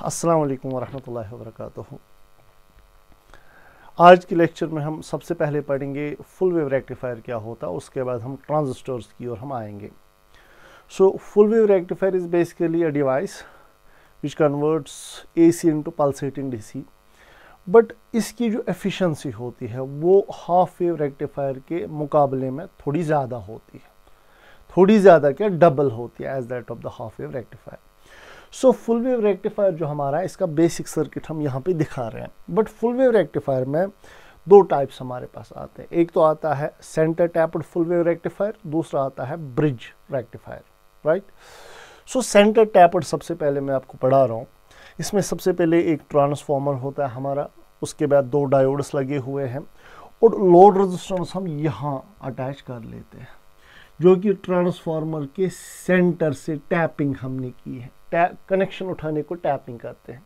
अस्सलाम वालेकुम वरहमतुल्लाहि वबरकातुहू। आज के लेक्चर में हम सबसे पहले पढ़ेंगे फुल वेव रेक्टिफायर क्या होता है, उसके बाद हम ट्रांजिस्टर्स की ओर हम आएंगे। सो full wave rectifier is basically a device which converts AC into pulsating DC, but इसकी जो एफिशिएंसी होती है वो हाफ वेव रेक्टिफायर के मुकाबले में थोड़ी ज़्यादा होती है, थोड़ी ज़्यादा क्या डबल होती है as that of the half wave rectifier. So full wave rectifier जो हमारा है इसका बेसिक सर्किट हम यहाँ पे दिखा रहे हैं, बट फुल वेव रेक्टिफायर में दो टाइप्स हमारे पास आते हैं। एक तो आता है centre tapped full wave rectifier, दूसरा आता है bridge rectifier, right. So centre tapped सबसे पहले मैं आपको पढ़ा रहा हूँ। इसमें सबसे पहले एक ट्रांसफॉर्मर होता है हमारा, उसके बाद दो डायोड्स लगे हुए हैं और लोड रेजिस्टेंस हम यहाँ अटैच कर लेते हैं, जो कि ट्रांसफॉर्मर के सेंटर से टैपिंग हमने की है। कनेक्शन उठाने को टैपिंग कहते हैं।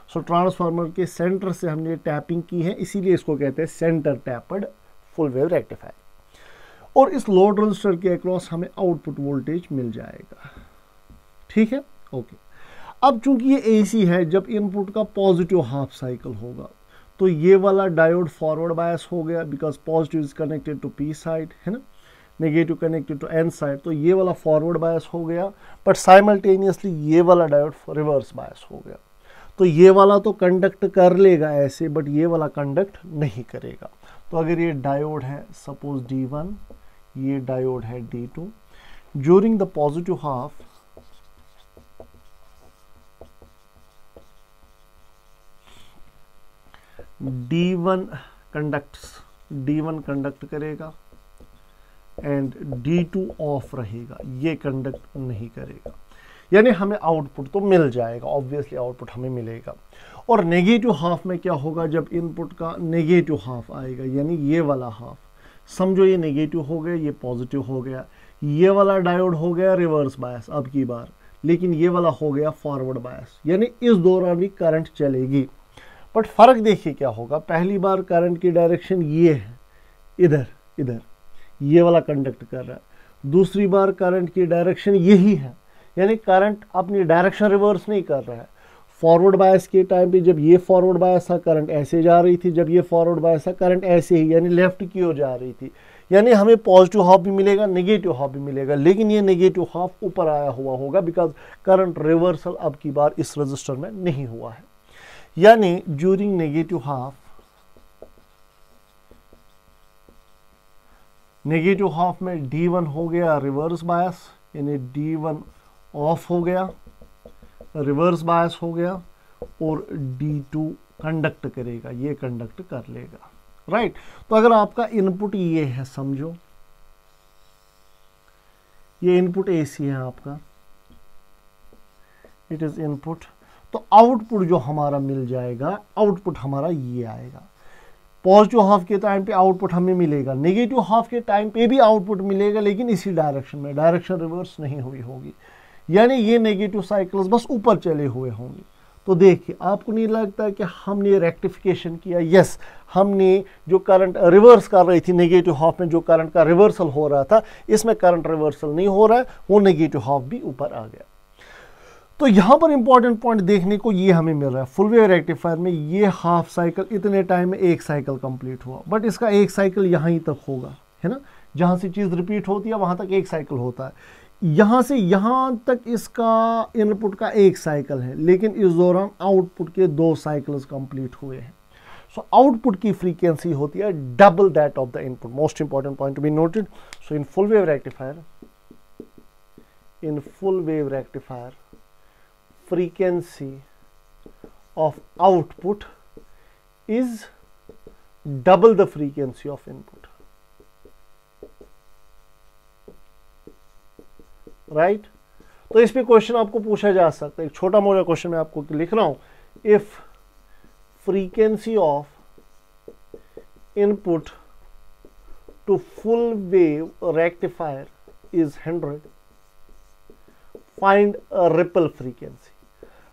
सो ट्रांसफार्मर के सेंटर से हमने टैपिंग की है, इसीलिए इसको कहते हैं centre tapped full wave rectifier. और इस लोड रजिस्टर के अक्रॉस हमें आउटपुट वोल्टेज मिल जाएगा, ठीक है, ओके। अब चूंकि ये AC है, जब इनपुट का पॉजिटिव हाफ साइकिल होगा तो ये वाला डायोड फॉरवर्ड बायस हो गया, because positive is connected to P side, है ना, negative connected to N side, तो ये वाला फॉरवर्ड बायस हो गया, बट साइमल्टेनियसली ये वाला डायोड रिवर्स बायस हो गया। तो ये वाला तो कंडक्ट कर लेगा ऐसे, बट ये वाला कंडक्ट नहीं करेगा। तो अगर ये डायोड है सपोज D1, ये डायोड है D2, during the positive half D1 conduct करेगा एंड D2 ऑफ रहेगा, ये कंडक्ट नहीं करेगा। यानी हमें आउटपुट तो मिल जाएगा, ऑब्वियसली आउटपुट हमें मिलेगा। और नेगेटिव हाफ में क्या होगा, जब इनपुट का नेगेटिव हाफ आएगा, यानी ये वाला हाफ, समझो ये नेगेटिव हो गया, ये पॉजिटिव हो गया, ये वाला डायोड हो गया रिवर्स बायस अब की बार, लेकिन ये वाला हो गया फॉरवर्ड बायस, यानी इस दौरान भी करंट चलेगी। बट फर्क देखिए क्या होगा, पहली बार करंट की डायरेक्शन ये है, इधर इधर ये वाला कंडक्ट कर रहा है, दूसरी बार करंट की डायरेक्शन यही है, यानी करंट अपनी डायरेक्शन रिवर्स नहीं कर रहा है। फॉरवर्ड बायस के टाइम पे जब ये फॉरवर्ड बायस था करंट ऐसे जा रही थी, जब ये फॉरवर्ड बायस था करंट ऐसे ही, यानी लेफ्ट की ओर जा रही थी। यानी हमें पॉजिटिव हाफ भी मिलेगा, नेगेटिव हाफ भी मिलेगा, लेकिन ये नेगेटिव हाफ ऊपर आया हुआ होगा, बिकॉज करंट रिवर्सल अब की बार इस रजिस्टर में नहीं हुआ है। यानी during negative half, negative half में D1 हो गया रिवर्स बायस, यानी D1 ऑफ हो गया, रिवर्स बायस हो गया, और D2 कंडक्ट करेगा, ये कंडक्ट कर लेगा, राइट। तो अगर आपका इनपुट ये है, समझो ये इनपुट AC है आपका, इट इज इनपुट, तो आउटपुट जो हमारा मिल जाएगा, आउटपुट हमारा ये आएगा। पॉजिटिव हाफ के टाइम पे आउटपुट हमें मिलेगा, नेगेटिव हाफ के टाइम पे भी आउटपुट मिलेगा, लेकिन इसी डायरेक्शन में, डायरेक्शन रिवर्स नहीं हुई होगी, यानी ये नेगेटिव साइकिल्स बस ऊपर चले हुए होंगे। तो देखिए, आपको नहीं लगता कि हमने रेक्टिफिकेशन किया? यस, हमने जो करंट रिवर्स कर रही थी नेगेटिव हाफ में, जो करंट का रिवर्सल हो रहा था, इसमें करंट रिवर्सल नहीं हो रहा है, वो नेगेटिव हाफ भी ऊपर आ गया। तो यहां पर इंपॉर्टेंट पॉइंट देखने को ये हमें मिल रहा है, फुल वेव रेक्टिफायर में ये हाफ साइकिल इतने टाइम में एक साइकिल कंप्लीट हुआ, बट इसका एक साइकिल यहीं तक होगा, है ना, जहां से चीज रिपीट होती है वहां तक एक साइकिल होता है। यहां से यहां तक इसका इनपुट का एक साइकिल है, लेकिन इस दौरान आउटपुट के दो साइकिल्स कंप्लीट हुए हैं। सो आउटपुट की फ्रीक्वेंसी होती है double that of the input. Most important point two be noted. So in full wave rectifier, frequency of output is double the frequency of input, right? तो इस पे question आपको पूछा जा सकता है, एक छोटा मोटा क्वेश्चन मैं आपको लिख रहा हूं, if frequency of input to full wave rectifier is 100, find a ripple frequency।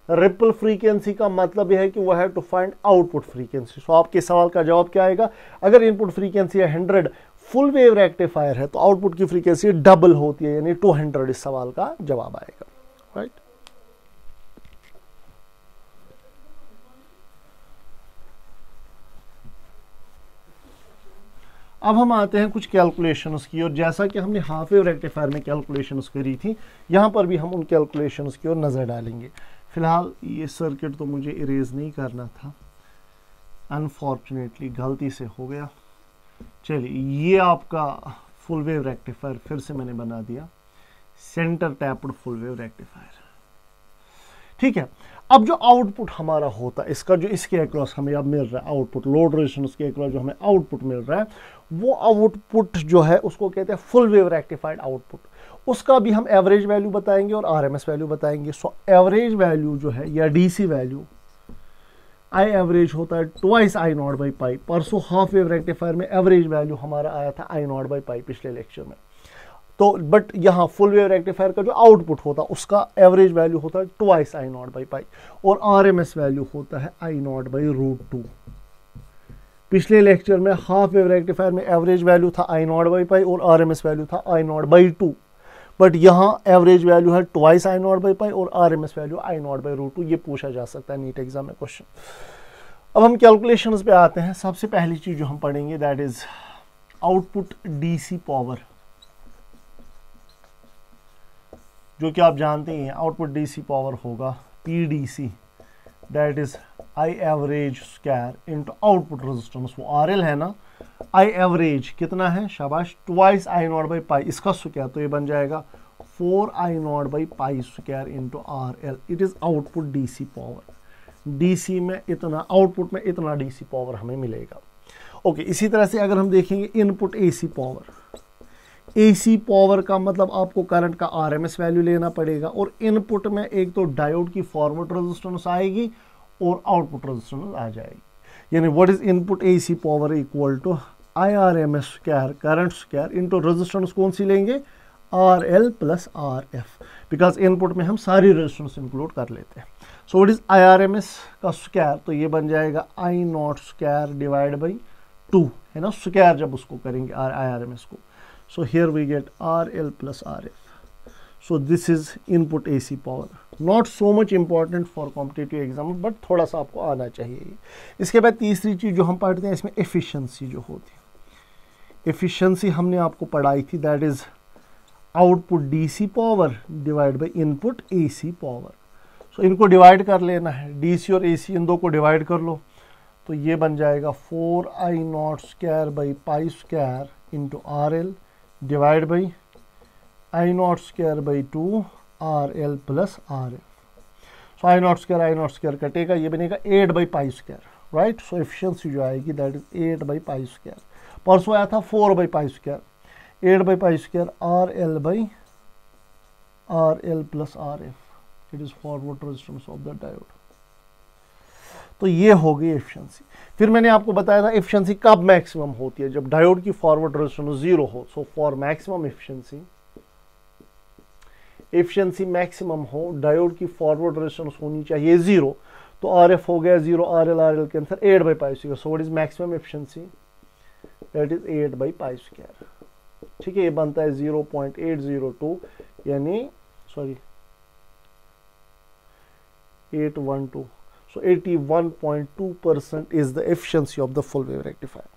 Ripple frequency का मतलब यह है कि वो है टू फाइंड आउटपुट फ्रीक्वेंसी। सो आपके सवाल का जवाब क्या आएगा, अगर इनपुट फ्रीक्वेंसी है 100, फुल वेव रेक्टिफायर है, तो आउटपुट की फ्रीक्वेंसी डबल होती है, यानी 200 इस सवाल का जवाब आएगा, राइट। अब हम आते हैं कुछ कैलकुलेशंस की, और जैसा कि हमने हाफ वेव रेक्टिफायर में कैलकुलेशंस करी थी, यहाँ पर भी हम उन कैलकुलेशंस की ओर नज़र डालेंगे। फिलहाल ये सर्किट तो मुझे इरेज नहीं करना था, अनफॉर्चुनेटली गलती से हो गया। चलिए, ये आपका फुल वेव रेक्टिफायर फिर से मैंने बना दिया, centre tapped full wave rectifier. ठीक है, अब जो आउटपुट हमारा होता है, इसका जो इसके अक्रॉस हमें अब मिल रहा है आउटपुट, लोड रेजिस्टेंस के अक्रॉस जो हमें आउटपुट मिल रहा है, वो आउटपुट जो है उसको कहते हैं फुल वेव रेक्टिफाइड आउटपुट। उसका भी हम एवरेज वैल्यू बताएंगे और आरएमएस वैल्यू बताएंगे। सो एवरेज वैल्यू जो है या डीसी वैल्यू, आई एवरेज होता है ट्वाइस आई नॉट बाई पाई। परसों हाफ वेव रेक्टिफायर में एवरेज वैल्यू हमारा आया था आई नॉट बाई पाई पिछले लेक्चर में। तो बट यहाँ फुल वेव रेक्टिफायर का जो आउटपुट होता है उसका एवरेज वैल्यू होता है twice I naught by pi, और आरएमएस वैल्यू होता है आई नॉट बाई √2। पिछले लेक्चर में हाफ वेव रेक्टिफायर में एवरेज वैल्यू था आई नॉट बाई पाई और आरएमएस वैल्यू था आई नॉट बाई 2, बट यहाँ एवरेज वैल्यू है twice I naught by pi और RMS value I naught by √2। ये पूछा जा सकता है नीट एग्जाम में क्वेश्चन। अब हम कैलकुलेशंस पे आते हैं। सबसे पहली चीज जो हम पढ़ेंगे that is output DC power, जो कि आप जानते हैं आउटपुट डीसी पावर होगा PDC, that is I average square into output resistance. वो आरएल है ना, आई एवरेज कितना है, शाबाश, twice I naught by pi, इसका स्क्वायर, तो ये बन जाएगा 4 I naught by pi square into RL. It is output DC power. DC में इतना, आउटपुट में इतना डीसी पावर हमें मिलेगा। ओके, इसी तरह से अगर हम देखेंगे input AC power, AC power का मतलब आपको करंट का आरएमएस वैल्यू लेना पड़ेगा, और इनपुट में एक तो डायोड की फॉरवर्ड रेजिस्टेंस आएगी और आउटपुट रेजिस्टेंस आ जाएगी। यानी what is input AC power equal to IRMS square current square into resistance कौन सी लेंगे, RL plus RF, because input में हम सारी रेजिस्टेंस इंक्लूड कर लेते हैं। सो व्हाट इज आईआरएमएस का स्क्वायर, तो ये बन जाएगा I naught square divide by 2, है ना, स्क्वायर जब उसको करेंगे आईआरएमएस को। So here we get RL plus RF. So this is input AC power. Not so much important for competitive exam, but थोड़ा सा आपको आना चाहिए। इसके बाद तीसरी चीज़ जो हम पढ़ते हैं इसमें efficiency जो होती है। efficiency हमने आपको पढ़ाई थी, that is output DC power divided by input AC power. So इनको डिवाइड कर लेना है, DC और AC इन दो को डिवाइड कर लो, तो ये बन जाएगा 4 I not square by pi square into RL divide by I naught square by 2 RL plus RF। So I naught square कटेगा, ये बनेगा 8 by pi square, right. So efficiency जो आएगी that is 8 by pi square. परसों आया था 4 by pi square, 8 by pi square RL by RL plus RF। It is forward resistance of the diode. तो ये हो गई एफिशिएंसी। फिर मैंने आपको बताया था एफिशिएंसी कब मैक्सिमम होती है, जब डायोड की फॉरवर्ड रेजिस्टेंस 0 हो। So for maximum efficiency maximum हो, डायोड की फॉरवर्ड रेजिस्टेंस होनी चाहिए 0, तो RF हो गया 0, RL के answer 8 by pi square. So what is maximum efficiency, that is 8 by pi square. ठीक है, ये बनता है 0.802, यानी sorry 812। So 81.2% is the efficiency of the full wave rectifier.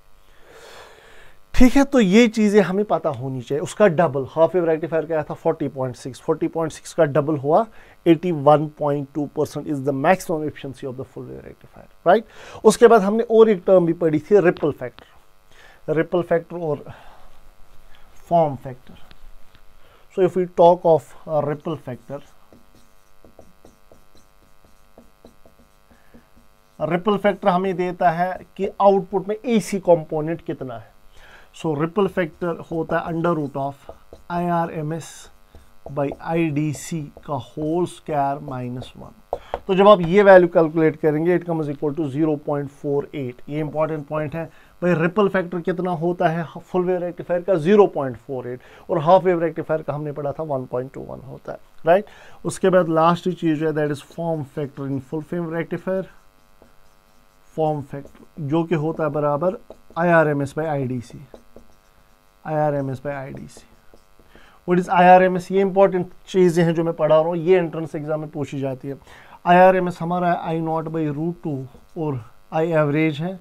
ठीक है, तो ये चीजें हमें पता होनी चाहिए। उसका डबल हाफ वेव रेक्टिफायर का आया था 40.6 का डबल हुआ 81.2% is the maximum efficiency of the full wave rectifier, right. उसके बाद हमने और एक टर्म भी पढ़ी थी, रिपल फैक्टर और form factor. So if we talk of ripple factor, ripple factor हमें देता है कि आउटपुट में एसी कंपोनेंट कितना है। सो रिपल फैक्टर होता है under root of IRMS by IDC का होल स्क्वायर -1। तो जब आप ये वैल्यू कैलकुलेट करेंगे इट कम्स इक्वल टू 0.48। ये इंपॉर्टेंट पॉइंट है भाई, रिपल फैक्टर कितना होता है फुल वेव रेक्टिफायर का 0.48, और हाफ वेव रेक्टिफायर का हमने पढ़ा था 1.21 होता है, राइट। उसके बाद लास्ट चीज है that is form factor in full wave rectifier. Form factor जो कि होता है बराबर IRMS by IDC. What is IRMS, ये इंपॉर्टेंट चीजें हैं जो मैं पढ़ा रहा हूँ, ये एंट्रेंस एग्जाम में पूछी जाती है। आईआरएमएस हमारा है आई नॉट बाई √2 और आई एवरेज है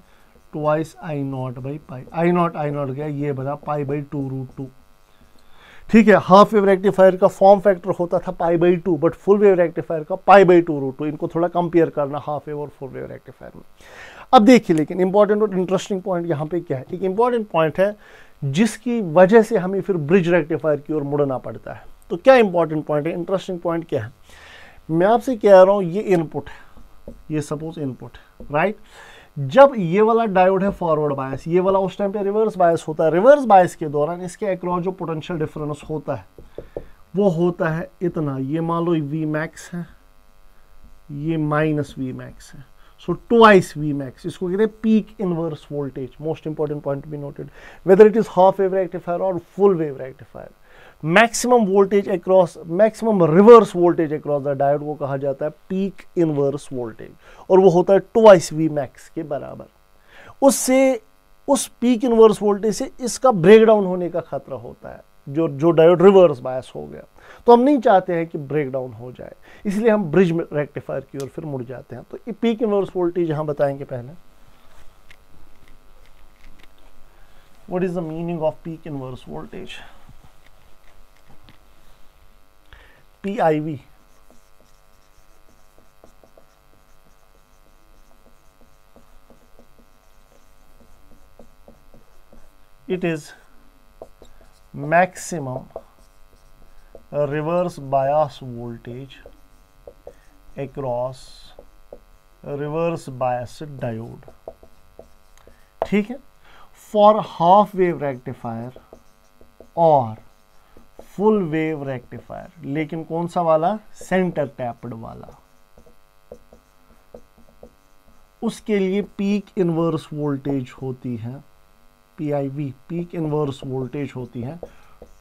twice I naught by pi, I not गया, ये बना पाई बाई 2√2। ठीक है, हाफ वेव रेक्टिफायर का फॉर्म फैक्टर होता था pi by 2, but full wave rectifier का पाई बाई 2√2। इनको थोड़ा कंपेयर करना हाफ वेव और फुल वेव रेक्टिफायर में। अब देखिए, लेकिन इंपॉर्टेंट और इंटरेस्टिंग पॉइंट यहाँ पे क्या है, एक इंपॉर्टेंट पॉइंट है जिसकी वजह से हमें फिर ब्रिज रेक्टिफायर की ओर मुड़ना पड़ता है। तो क्या इंपॉर्टेंट पॉइंट है, इंटरेस्टिंग पॉइंट क्या है? मैं आपसे कह रहा हूं ये इनपुट है, ये सपोज इनपुट है, राइट। जब ये वाला डायोड है फॉरवर्ड बायस, ये वाला उस टाइम पे रिवर्स बायस होता है। रिवर्स बायस के दौरान इसके अक्रॉस जो पोटेंशियल डिफरेंस होता है वो होता है इतना, ये मान लो वी मैक्स है, ये माइनस वी मैक्स है, सो ट्वाइस वी मैक्स। इसको कहते हैं peak inverse voltage. Most important point be noted, whether it is half wave rectifier और full wave rectifier, maximum voltage across, maximum reverse voltage across the diode को कहा जाता है peak inverse voltage, और वो होता है ट्वाइस वी मैक्स के बराबर। उससे, उस पीक इनवर्स वोल्टेज से इसका ब्रेकडाउन होने का खतरा होता है, जो डायोड रिवर्स बायस हो गया। तो हम नहीं चाहते हैं कि ब्रेकडाउन हो जाए, इसलिए हम ब्रिज रेक्टिफायर की ओर फिर मुड़ जाते हैं। तो पीक इनवर्स वोल्टेज यहां बताएंगे पहले। What is the meaning off peak inverse voltage? PIV, it is maximum reverse bias voltage across reverse biased diode। ठीक है, for half wave rectifier और फुल वेव रेक्टिफायर, लेकिन कौन सा वाला? सेंटर टैप्ड वाला। उसके लिए पीक इनवर्स वोल्टेज होती है PIV, पीक इनवर्स वोल्टेज होती है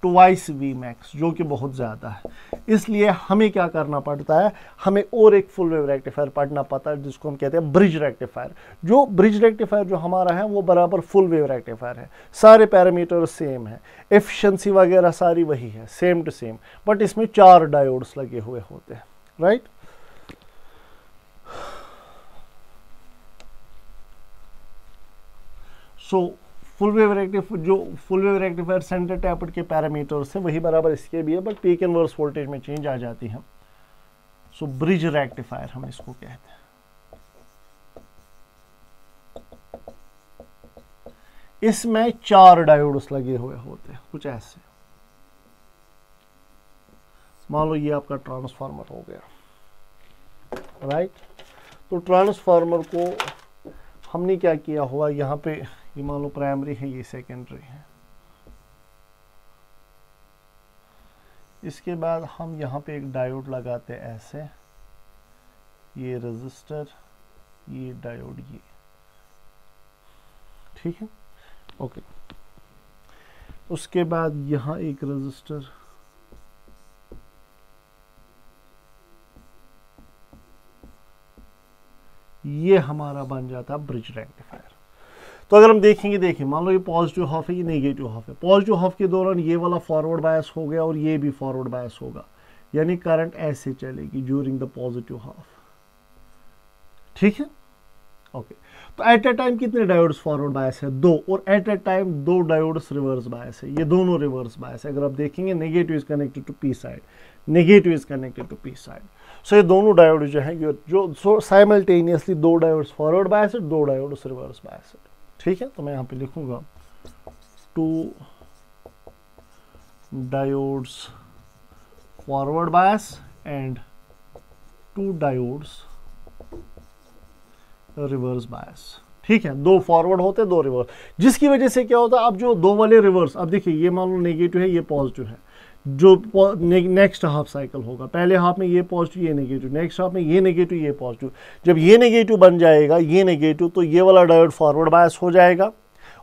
ट्वाइस वी मैक्स, जो कि बहुत ज़्यादा है। इसलिए हमें क्या करना पड़ता है, हमें और एक फुल वेव रेक्टिफायर पढ़ना पड़ता है जिसको हम कहते हैं ब्रिज रेक्टिफायर। जो ब्रिज रेक्टिफायर जो हमारा है वो बराबर फुल वेव रेक्टिफायर है, सारे पैरामीटर सेम है, एफिशिएंसी वगैरह सारी वही है, सेम टू सेम, बट इसमें 4 डायोड्स लगे हुए होते हैं, राइट। सो full wave rectifier centre tapped के पैरामीटर्स हैं वही बराबर इसके भी है, बट पीक इनवर्स वोल्टेज में चेंज आ जाती है। सो ब्रिज रेक्टिफायर हम इसको कहते हैं। इसमें 4 डायोड्स लगे हुए होते हैं, कुछ ऐसे। मान लो ये आपका ट्रांसफार्मर हो गया, राइट। तो ट्रांसफार्मर को हमने क्या किया हुआ, यहाँ पे ये मान लो प्राइमरी है, ये सेकेंडरी है। इसके बाद हम यहाँ पे एक डायोड लगाते हैं ऐसे, ये रेजिस्टर, ये डायोड, ये, ठीक है, ओके। उसके बाद यहाँ एक रेजिस्टर, ये हमारा बन जाता है ब्रिज रेक्टिफायर। तो अगर हम देखेंगे, देखिए मान लो ये पॉजिटिव हाफ है, ये नेगेटिव हाफ है। पॉजिटिव हाफ के दौरान ये वाला फॉरवर्ड बायस हो गया और ये भी फॉरवर्ड बायस होगा, यानी करंट ऐसे चलेगी ड्यूरिंग द पॉजिटिव हाफ, ठीक है, ओके। तो एट ए टाइम कितने डायोड्स फॉरवर्ड बायस है? 2, और at a time 2 diodes reverse bias है, ये दोनों रिवर्स बायस है। अगर आप देखेंगे negative is connected to P side, negative is connected to P side. So ये दोनों डायोड जो है जो साइमल्टेनियसली 2 डायोड्स फॉरवर्ड बायस है, 2 डायोड्स रिवर्स बायस है, ठीक है। तो मैं यहाँ पे लिखूंगा 2 diodes forward bias and 2 diodes reverse बायस, ठीक है। 2 फॉरवर्ड होते, 2 रिवर्स, जिसकी वजह से क्या होता है, अब जो 2 वाले रिवर्स, अब देखिए ये मान लो नेगेटिव है, ये पॉजिटिव है, जो नेक्स्ट हाफ साइकिल होगा, पहले हाफ में ये पॉजिटिव ये नेगेटिव, नेक्स्ट हाफ में ये नेगेटिव ये पॉजिटिव। जब ये नेगेटिव बन जाएगा, ये नेगेटिव, तो ये वाला डायोड फॉरवर्ड बायस हो जाएगा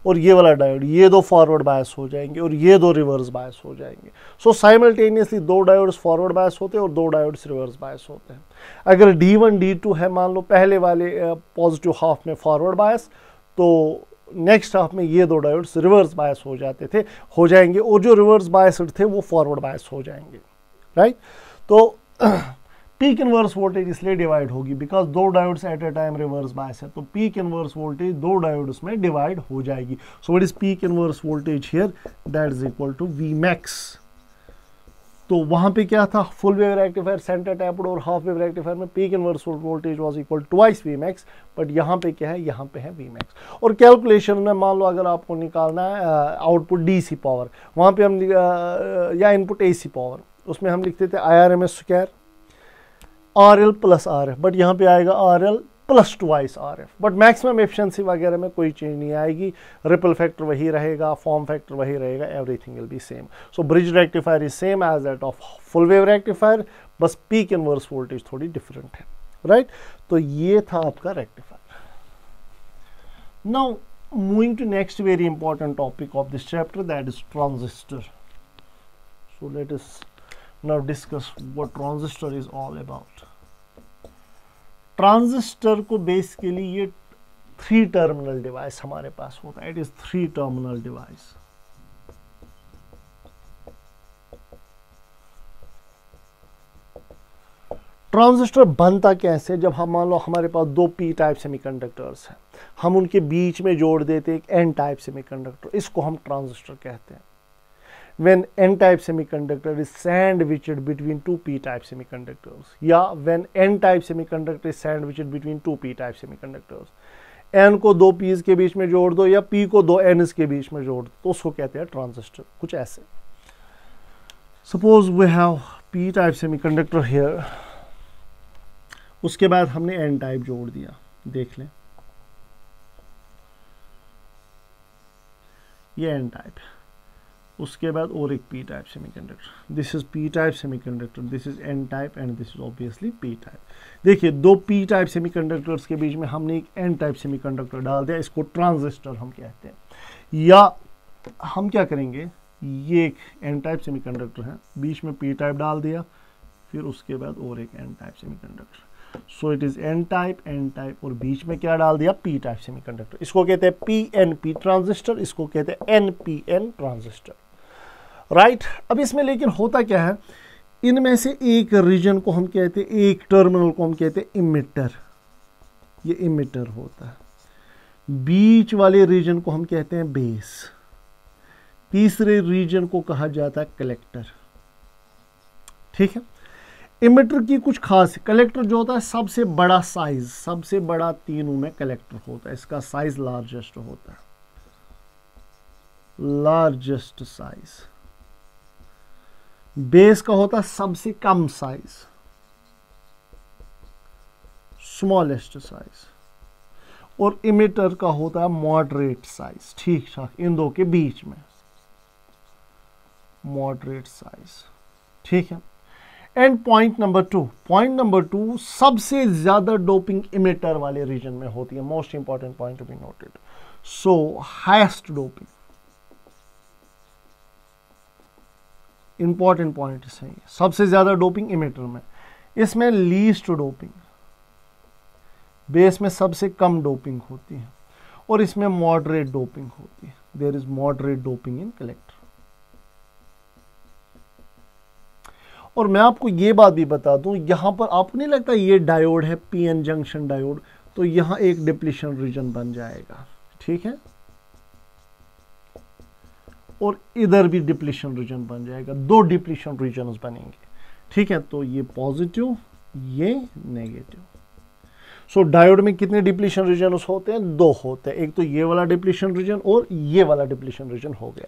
और ये वाला डायोड, ये 2 फॉरवर्ड बायस हो जाएंगे और ये 2 रिवर्स बायस हो जाएंगे। सो साइमल्टेनियसली 2 डायोड्स फॉरवर्ड बायस होते हैं और 2 डायोड्स रिवर्स बायस होते हैं। अगर D1 D2 है, मान लो पहले वाले पॉजिटिव हाफ में फॉरवर्ड बायस, तो नेक्स्ट हाफ में ये 2 डायोड्स रिवर्स बायस हो जाएंगे, और जो रिवर्स बायस्ड थे वो फॉरवर्ड बायस हो जाएंगे, राइट। तो पीक इनवर्स वोल्टेज इसलिए डिवाइड होगी बिकॉज दो diodes at a time reverse bias है, तो पीक इनवर्स वोल्टेज दो डायोड्स में डिवाइड हो जाएगी. So what is peak inverse voltage here, that is equal to V max. तो वहां पे क्या था, full wave rectifier centre tapped और हाफ वेव रेक्टिफायर में peak inverse voltage was equal twice V max, but यहाँ पे क्या है, यहाँ पे है वी मैक्स. और कैलकुलेशन में मान लो अगर आपको निकालना है आउटपुट डीसी पावर, वहां पे हम या इनपुट एसी पावर, उसमें हम लिखते थे IRMS square RL plus RF, but यहाँ पे आएगा RL plus twice RF. But maximum efficiency वगैरह में कोई चेंज नहीं आएगी, रिपल फैक्टर वही रहेगा, फॉर्म फैक्टर वही रहेगा, everything will be same. So bridge rectifier is same as that of full wave rectifier, बस पीक इनवर्स वोल्टेज थोड़ी डिफरेंट है, राइट. तो ये था आपका rectifier. Now moving to next very important topic of this chapter, that is transistor. So let us now discuss what transistor is all about. Transistor को basically ये 3 terminal device हमारे पास होता है. It is 3 terminal device. Transistor बनता कैसे, जब हम मान लो हमारे पास 2 पी टाइप सेमीकंडक्टर्स हैं, हम उनके बीच में जोड़ देते एक एन टाइप सेमीकंडक्टर, इसको हम ट्रांजिस्टर कहते हैं. when n-type semiconductor is sandwiched between 2 p-type semiconductors, या when n-type semiconductor is sandwiched between 2 p-type semiconductors, n को 2 p's के बीच में जोड़ दो या p को 2 n's के बीच में जोड़ दो, तो उसको कहते हैं ट्रांजिस्टर. कुछ ऐसे. Suppose we have p-type semiconductor here, उसके बाद हमने n-type जोड़ दिया, देख लें ये n-type, उसके बाद और एक p type semiconductor. This is p type semiconductor, this is n type and this is obviously p type. देखिए 2 p टाइप सेमीकंडक्टर्स के बीच में हमने एक n टाइप सेमीकंडक्टर डाल दिया, इसको ट्रांजिस्टर हम कहते हैं. या हम क्या करेंगे, ये एक n टाइप सेमीकंडक्टर है, बीच में p टाइप डाल दिया, फिर उसके बाद और एक n type semiconductor. So it is n type और बीच में क्या डाल दिया, p टाइप सेमीकंडक्टर. इसको कहते हैं PNP ट्रांजिस्टर, इसको कहते हैं NPN ट्रांजिस्टर, राइट. अब इसमें लेकिन होता क्या है, इनमें से एक रीजन को हम कहते हैं, एक टर्मिनल को हम कहते हैं इमिटर, ये इमिटर होता है. बीच वाले रीजन को हम कहते हैं बेस, तीसरे रीजन को कहा जाता है कलेक्टर. ठीक है. इमिटर की कुछ खास, कलेक्टर जो होता है सबसे बड़ा साइज, सबसे बड़ा तीनों में कलेक्टर होता है, इसका साइज लार्जेस्ट होता है, लार्जेस्ट साइज. बेस का होता है सबसे कम साइज, स्मॉलेस्ट साइज, और इमिटर का होता है मॉडरेट साइज, ठीक ठाक, इन दो के बीच में मॉडरेट साइज. ठीक है. एंड पॉइंट नंबर टू, सबसे ज्यादा डोपिंग इमिटर वाले रीजन में होती है. Most important point two be noted. So highest doping, important point है, सबसे ज्यादा डोपिंग इमिटर में. इसमें लीस्ट डोपिंग, बेस में सबसे कम डोपिंग होती है, और इसमें मॉडरेट डोपिंग होती है. There is moderate doping in collector. और मैं आपको ये बात भी बता दूं, यहां पर आपको नहीं लगता ये डायोड है पीएन जंक्शन डायोड, तो यहां एक डिप्लीशन रीजन बन जाएगा. ठीक है. और इधर भी डिप्लीशन रीजन बन जाएगा, 2 डिप्लीशन रीजन बनेंगे. ठीक है. तो ये पॉजिटिव, ये नेगेटिव. सो डायोड में कितने डिप्लीशन रीजन होते हैं, 2 होते हैं. एक तो ये वाला डिप्लीशन रीजन और ये वाला डिप्लीशन रीजन हो गया.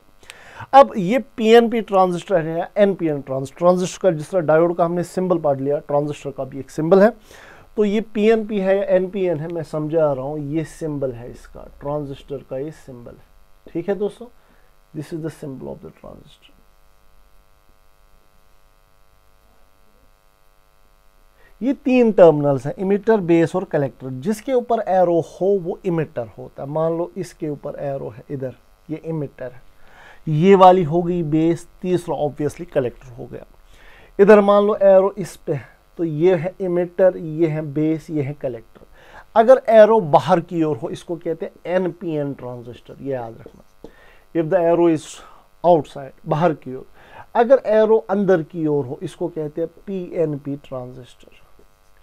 अब ये पीएनपी ट्रांजिस्टर है या एनपीएन ट्रांजिस्टर का, जिस तरह डायोड का हमने सिंबल पढ़ लिया, ट्रांजिस्टर का भी एक सिंबल है. तो ये पीएनपी है या एनपीएन है, मैं समझा रहा हूं, ये सिंबल है इसका, ट्रांजिस्टर का ये सिंबल है. ठीक है दोस्तों, this is the symbol of the transistor. ये 3 टर्मिनल्स हैं, इमिटर, बेस और कलेक्टर. जिसके ऊपर एरो हो वो इमिटर होता है. मान लो इसके ऊपर एरो है इधर, ये इमिटर है. ये वाली हो गई बेस, तीसरा ऑब्वियसली कलेक्टर हो गया. इधर मान लो एरो इस पे, तो ये है इमिटर, ये है बेस, ये है कलेक्टर. अगर एरो बाहर की ओर हो, इसको कहते हैं एनपीएन ट्रांजिस्टर, ये याद रखना. If the arrow is outside, बाहर की ओर. अगर एरो अंदर की ओर हो, इसको कहते हैं पीएनपी ट्रांजिस्टर.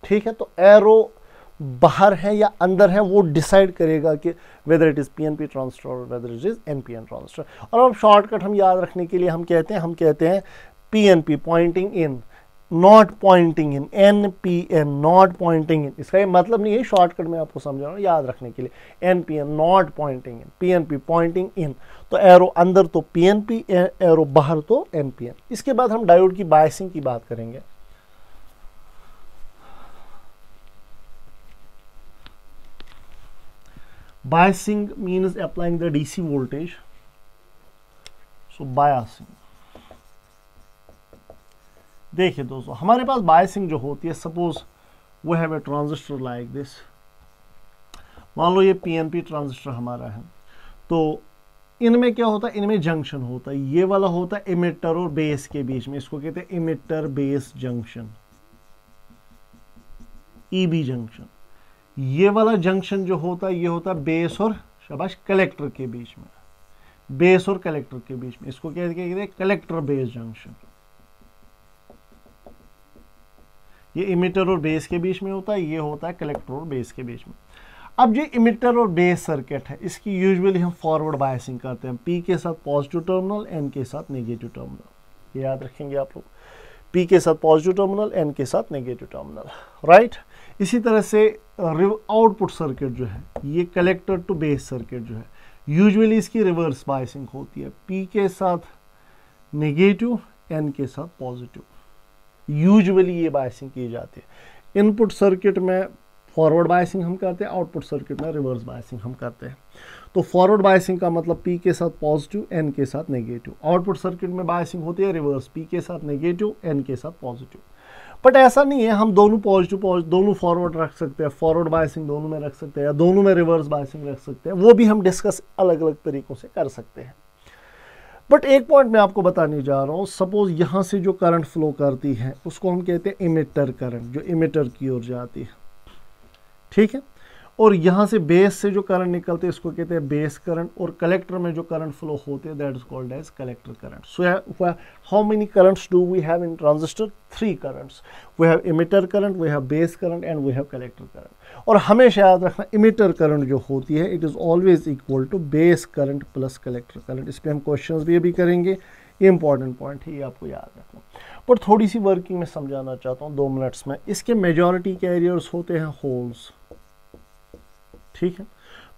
ठीक है, तो एरो बाहर है या अंदर है वो डिसाइड करेगा कि whether it is PNP transistor और whether it is NPN transistor. और अब शॉर्टकट हम याद रखने के लिए हम कहते हैं PNP pointing in, not pointing in, NPN not pointing in. इसका ये मतलब नहीं है, शॉर्टकट में आपको समझा रहा हूँ याद रखने के लिए, NPN not pointing in, PNP pointing in. तो एरो अंदर तो पीएनपी, एरो बाहर तो एनपीएन। इसके बाद हम डायोड की बायसिंग की बात करेंगे। Biasing means applying the DC voltage. So biasing, देखिए दोस्तों, हमारे पास बायसिंग जो होती है, suppose we have a transistor like this, मान लो ये पीएनपी ट्रांजिस्टर हमारा है, तो इनमें क्या होता है, इनमें जंक्शन होता है, ये वाला होता है इमिटर और बेस के बीच में, इसको कहते हैं emitter base junction, EB junction. ये वाला जंक्शन जो होता है, ये होता है बेस और शाबाश कलेक्टर के बीच में, बेस और कलेक्टर के बीच में, इसको कहते हैं कलेक्टर बेस जंक्शन। ये इमिटर और बेस के बीच में होता है, ये होता है कलेक्टर और बेस के बीच में। अब ये इमिटर और बेस सर्किट है, इसकी यूजुअली हम फॉरवर्ड बायसिंग करते हैं, पी के साथ पॉजिटिव टर्मिनल, एन के साथ नेगेटिव टर्मिनल, ये याद रखेंगे आप लोग, पी के साथ पॉजिटिव टर्मिनल, एन के साथ नेगेटिव टर्मिनल, राइट। इसी तरह से आउटपुट सर्किट जो है, ये कलेक्टर टू बेस सर्किट जो है, यूजुअली इसकी रिवर्स बायसिंग होती है, पी के साथ नेगेटिव, एन के साथ पॉजिटिव, यूजुअली ये बायसिंग की जाती है। इनपुट सर्किट में फॉरवर्ड बायसिंग हम करते हैं, आउटपुट सर्किट में रिवर्स बायसिंग हम करते हैं। तो फॉरवर्ड बायसिंग का मतलब पी के साथ पॉजिटिव, एन के साथ नेगेटिव। आउटपुट सर्किट में बायसिंग होती है रिवर्स, पी के साथ नेगेटिव, एन के साथ पॉजिटिव। बट ऐसा नहीं है, हम दोनों पॉजिटिव दोनों फॉरवर्ड रख सकते हैं, फॉरवर्ड बायसिंग दोनों में रख सकते हैं, या दोनों में रिवर्स बायसिंग रख सकते हैं, वो भी हम डिस्कस अलग अलग तरीकों से कर सकते हैं। बट एक पॉइंट मैं आपको बताने जा रहा हूँ, सपोज यहाँ से जो करंट फ्लो करती है उसको हम कहते हैं इमिटर करंट, जो इमिटर की ओर जाती है, ठीक है। और यहाँ से बेस से जो करंट निकलते हैं इसको कहते हैं बेस करंट, और कलेक्टर में जो करंट फ्लो होते हैं that is called as collector current. So how many currents do we have in transistor? 3 currents. We have emitter current, we have base current and we have collector current. और हमेशा याद रखना, emitter current जो होती है it is always equal to base current plus collector current. इस पर हम क्वेश्चंस भी अभी करेंगे, ये इंपॉर्टेंट पॉइंट है, ये आपको याद रखना। पर थोड़ी सी वर्किंग में समझाना चाहता हूँ 2 मिनट्स में। इसके मेजॉरिटी कैरियर्स होते हैं होल्स, ठीक है।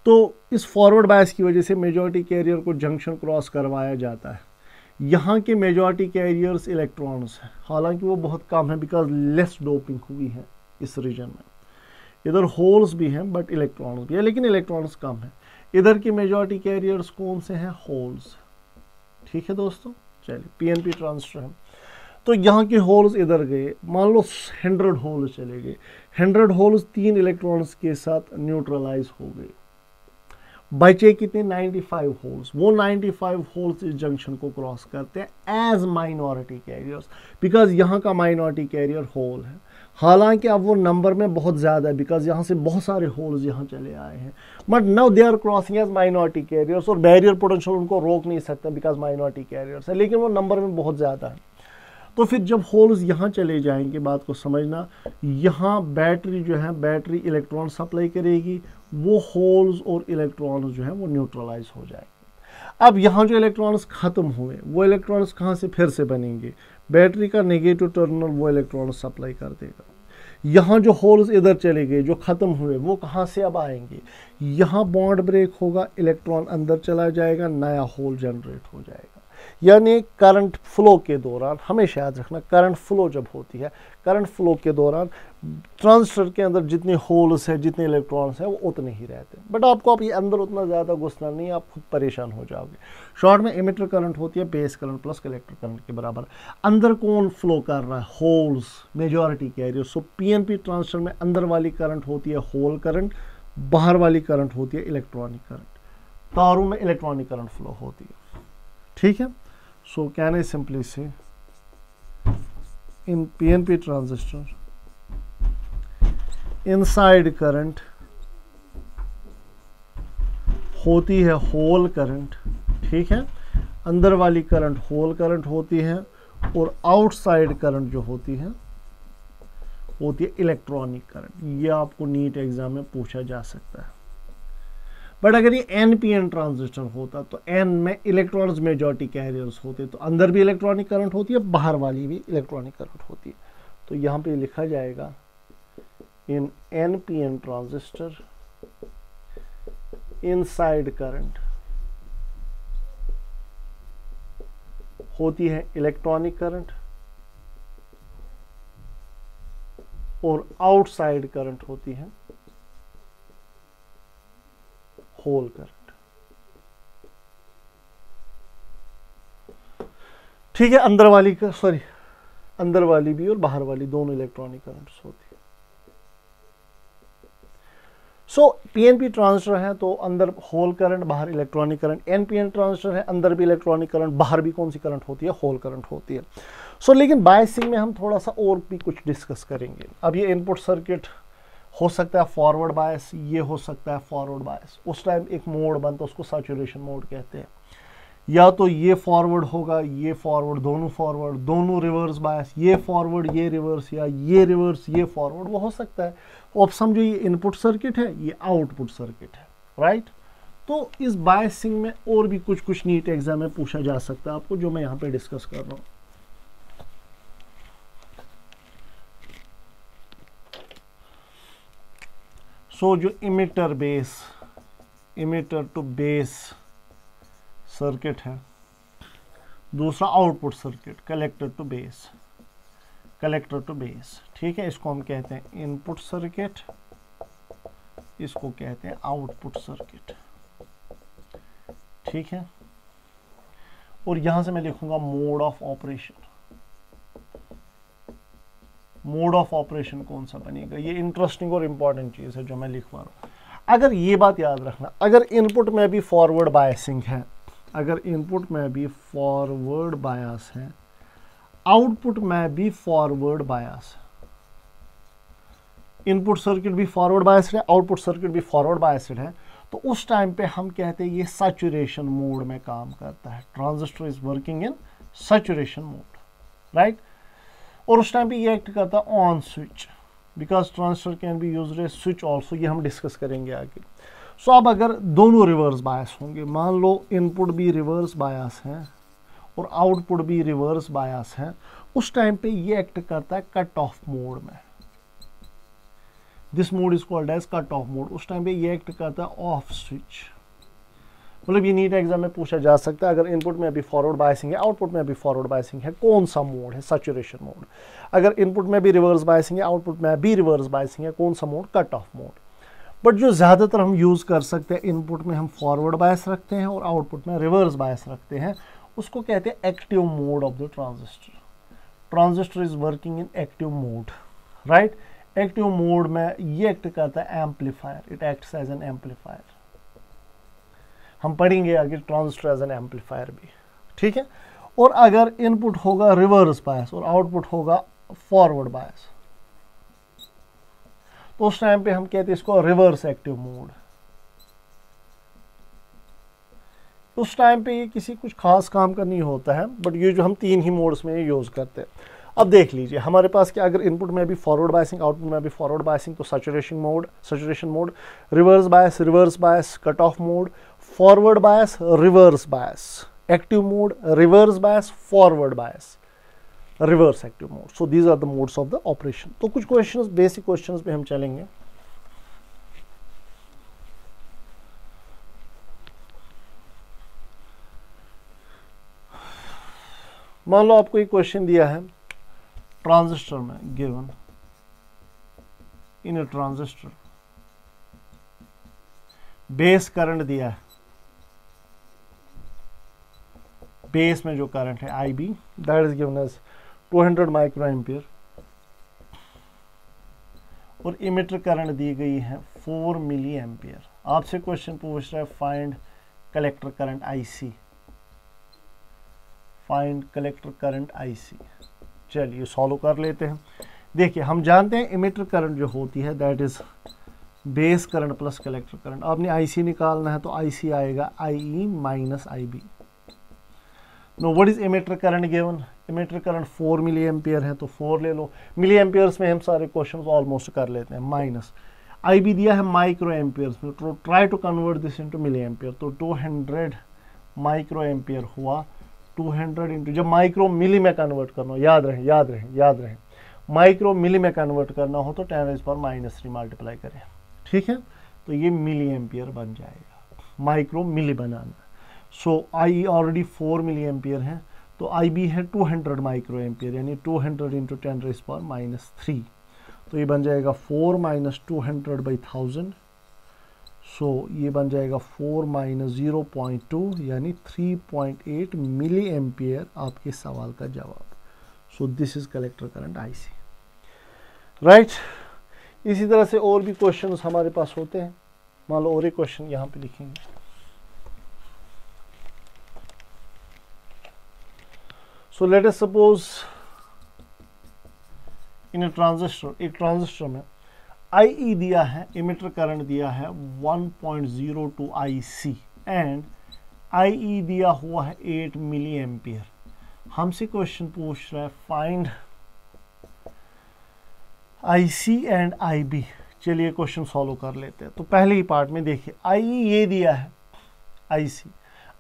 तो इस फॉरवर्ड बायस की वजह से मेजॉरिटी कैरियर को जंक्शन क्रॉस करवाया जाता है। यहाँ के मेजॉरिटी कैरियर्स इलेक्ट्रॉन्स हैं, हालांकि वो बहुत कम है बिकॉज लेस डोपिंग हुई है इस रीजन में। इधर होल्स भी हैं बट इलेक्ट्रॉन्स भी है, लेकिन इलेक्ट्रॉन्स कम है। इधर की मेजॉरिटी कैरियर्स कौन से हैं? होल्स, ठीक है दोस्तों। चलिए, पीएनपी ट्रांजिस्टर है, तो यहाँ के होल्स इधर गए, मान लो 100 होल्स चले गए, 100 होल्स 3 इलेक्ट्रॉन्स के साथ न्यूट्रलाइज हो गए, बचे कितने? 95 होल्स। वो 95 होल्स इस जंक्शन को क्रॉस करते हैं एज माइनॉरिटी कैरियर्स, बिकॉज यहाँ का माइनॉरिटी कैरियर होल है। हालांकि अब वो नंबर में बहुत ज़्यादा है बिकॉज यहाँ से बहुत सारे होल्स यहाँ चले आए हैं, but now they are crossing as minority carriers, और बैरियर पोटेंशियल उनको रोक नहीं सकता बिकॉज माइनॉरिटी कैरियर्स है, लेकिन वो नंबर में बहुत ज़्यादा है। तो फिर जब होल्स यहाँ चले जाएंगे, बात को समझना, यहाँ बैटरी जो है, बैटरी इलेक्ट्रॉन सप्लाई करेगी, वो होल्स और इलेक्ट्रॉन्स जो है वो न्यूट्रलाइज हो जाएंगे। अब यहाँ जो इलेक्ट्रॉन्स खत्म हुए, वो इलेक्ट्रॉन्स कहाँ से फिर से बनेंगे? बैटरी का नेगेटिव टर्मिनल वो इलेक्ट्रॉन सप्लाई कर देगा। यहाँ जो होल्स इधर चले गए, जो खत्म हुए, वो कहाँ से अब आएंगे? यहाँ बॉन्ड ब्रेक होगा, इलेक्ट्रॉन अंदर चला जाएगा, नया होल जनरेट हो जाएगा। यानी करंट फ्लो के दौरान, हमेशा याद रखना, करंट फ्लो जब होती है, करंट फ्लो के दौरान ट्रांजिस्टर के अंदर जितने होल्स हैं, जितने इलेक्ट्रॉन्स हैं, वो उतने ही रहते हैं। बट आपको अब ये अंदर उतना ज़्यादा घुसना नहीं है, आप खुद परेशान हो जाओगे। शॉर्ट में इमिटर करंट होती है base current plus collector current के बराबर। अंदर कौन फ्लो कर रहा है? Holes, majority carrier. So PNP transistor में अंदर वाली करंट होती है होल करंट, बाहर वाली करंट होती है इलेक्ट्रॉनिक करंट। तारों में इलेक्ट्रॉनिक करंट फ्लो होती है, ठीक है। So can I simply say, in PNP transistor, inside current होती है होल करंट, ठीक है, अंदर वाली करंट होल करंट होती है, और आउटसाइड करंट जो होती है होती है इलेक्ट्रॉनिक करंट। ये आपको नीट एग्जाम में पूछा जा सकता है। बट अगर ये एनपीएन ट्रांजिस्टर होता तो एन में इलेक्ट्रॉन्स मेजॉरिटी कैरियर्स होते, तो अंदर भी इलेक्ट्रॉनिक करंट होती है, बाहर वाली भी इलेक्ट्रॉनिक करंट होती है। तो यहाँ पे लिखा जाएगा इन एनपीएन ट्रांजिस्टर इनसाइड करंट होती है इलेक्ट्रॉनिक करंट और आउटसाइड करंट होती है होल करंट। ठीक है, अंदर वाली भी और बाहर वाली दोनों इलेक्ट्रॉनिक करंट्स होती है। सो पीएनपी ट्रांजिस्टर है तो अंदर होल करंट, बाहर इलेक्ट्रॉनिक करंट। एनपीएन ट्रांजिस्टर है, अंदर भी इलेक्ट्रॉनिक करंट, बाहर भी कौन सी करंट होती है, होल करंट होती है। सो लेकिन बायसिंग में हम थोड़ा सा और भी कुछ डिस्कस करेंगे। अब ये इनपुट सर्किट हो सकता है फॉरवर्ड बायस, ये हो सकता है फॉरवर्ड बायस। उस टाइम एक मोड बनता है, उसको सैचुरेशन मोड कहते हैं। या तो ये फॉरवर्ड होगा, ये फॉरवर्ड, दोनों रिवर्स बायस, ये फॉरवर्ड ये रिवर्स, या ये रिवर्स ये फॉरवर्ड, वो हो सकता है। अब समझो ये इनपुट सर्किट है, ये आउटपुट सर्किट है, राइट। तो इस बायसिंग में और भी कुछ नीट एग्जाम में पूछा जा सकता है आपको, जो मैं यहाँ पे डिस्कस कर रहा हूँ। सो जो इमिटर टू बेस सर्किट है, दूसरा output circuit collector to base, ठीक है। इसको हम कहते हैं इनपुट सर्किट, इसको कहते हैं आउटपुट सर्किट, ठीक है। और यहां से मैं लिखूंगा मोड ऑफ ऑपरेशन कौन सा बनेगा। ये इंटरेस्टिंग और इंपॉर्टेंट चीज है जो मैं लिखवा रहा हूं। अगर ये बात याद रखना, अगर इनपुट में भी फॉरवर्ड बायसिंग है, आउटपुट में भी फॉरवर्ड बायस, इनपुट सर्किट भी फॉरवर्ड बायस्ड है, आउटपुट सर्किट भी फॉरवर्ड बायस्ड है, तो उस टाइम पे हम कहते हैं ये सैचुरेशन मोड में काम करता है। Transistor is working in saturation mode, right. और उस टाइम पे ये एक्ट करता है on switch, because transistor can be used as switch also, ये हम डिस्कस करेंगे आगे। सो अब अगर दोनों रिवर्स बायस होंगे, मान लो इनपुट भी रिवर्स बायस है और आउटपुट भी रिवर्स बायस है, उस टाइम पे ये एक्ट करता है कट ऑफ मोड में। This mode is called as cut off mode. उस टाइम पे ये एक्ट करता है ऑफ स्विच। मतलब ये नीट एग्जाम में पूछा जा सकता है, अगर इनपुट में अभी फॉरवर्ड बायसिंग है, आउटपुट में अभी फॉरवर्ड बायसिंग है, कौन सा मोड है, सैचुरेशन मोड। अगर इनपुट में भी रिवर्स बायसिंग है, आउटपुट में भी रिवर्स बायसिंग है, कौन सा mode, cut off mode. But जो ज़्यादातर हम यूज़ कर सकते हैं, इनपुट में हम फॉरवर्ड बायस रखते हैं और आउटपुट में रिवर्स बायस रखते हैं, उसको कहते हैं active mode of the transistor. Transistor is working in active mode, right. Active mode में ये एक्ट करता है amplifier, it acts as an amplifier. हम पढ़ेंगे आगे ट्रांजिस्टर एज एन एम्पलीफायर भी, ठीक है। और अगर इनपुट होगा रिवर्स बायस और आउटपुट होगा फॉरवर्ड बायस, तो उस टाइम पे हम कहते हैं इसको रिवर्स एक्टिव मोड। उस टाइम पे ये किसी कुछ खास काम का नहीं होता है, बट ये जो हम तीन ही मोड्स में यूज करते हैं। अब देख लीजिए हमारे पास क्या, अगर इनपुट में भी फॉरवर्ड बायसिंग, आउटपुट में भी फॉरवर्ड बायसिंग, तो saturation mode, reverse bias, cut off mode, forward bias, reverse bias, active mode, reverse bias, forward bias, reverse active mode. So these are the modes of the operation. तो कुछ questions, basic questions पे हम चलेंगे। मान लो आपको एक question दिया है, ट्रांजिस्टर में given in a transistor base current दिया है, बेस में जो करंट है IB, that is given as 200 micro ampere, और इमिटर करंट दी गई है 4 मिली एम्पियर। आपसे क्वेश्चन पूछ रहा है find collector current IC, find collector current IC। चलिए सॉल्व कर लेते हैं। देखिए हम जानते हैं इमिटर करंट जो होती है that is base current plus collector current. आपने IC निकालना है तो IC आएगा IE minus IB। No what is emitter current given, emitter current 4 milli ampere है तो 4 ले लो, मिली एम्पियर्स में हम सारे क्वेश्चन ऑलमोस्ट कर लेते हैं। माइनस आई बी दिया है माइक्रो एम्पियर्स में, तो try to convert this into milli ampere, तो 200 माइक्रो एम्पियर हुआ, 200 इंटू, जब माइक्रो मिली में कन्वर्ट करना हो, याद रहे माइक्रो मिली में कन्वर्ट करना हो तो 10⁻³ मल्टीप्लाई करें, ठीक है, तो ये मिली एम्पियर बन जाएगा, माइक्रो मिली बनाना। So I already 4 milli ampere है, तो आई बी है 200 माइक्रो एम्पियर, यानी 200 इंटू 10⁻³ तो ये बन जाएगा 4 - 200/1000, सो ये बन जाएगा 4 - 0.2 यानी 3.8 मिली एम्पियर आपके सवाल का जवाब। सो this is collector current IC, right. इसी तरह से और भी क्वेश्चंस हमारे पास होते हैं। मान लो और एक क्वेश्चन यहाँ पे लिखेंगे, सो लेट अस सपोज इन एक ट्रांजिस्टर में IE दिया है, इमिटर करंट दिया है 1.02 IC एंड IE दिया हुआ है 8 मिली एम्पियर। हमसे क्वेश्चन पूछ रहा है फाइंड IC एंड IB। चलिए क्वेश्चन सॉल्व कर लेते हैं। तो पहले ही पार्ट में देखिए IE ये दिया है,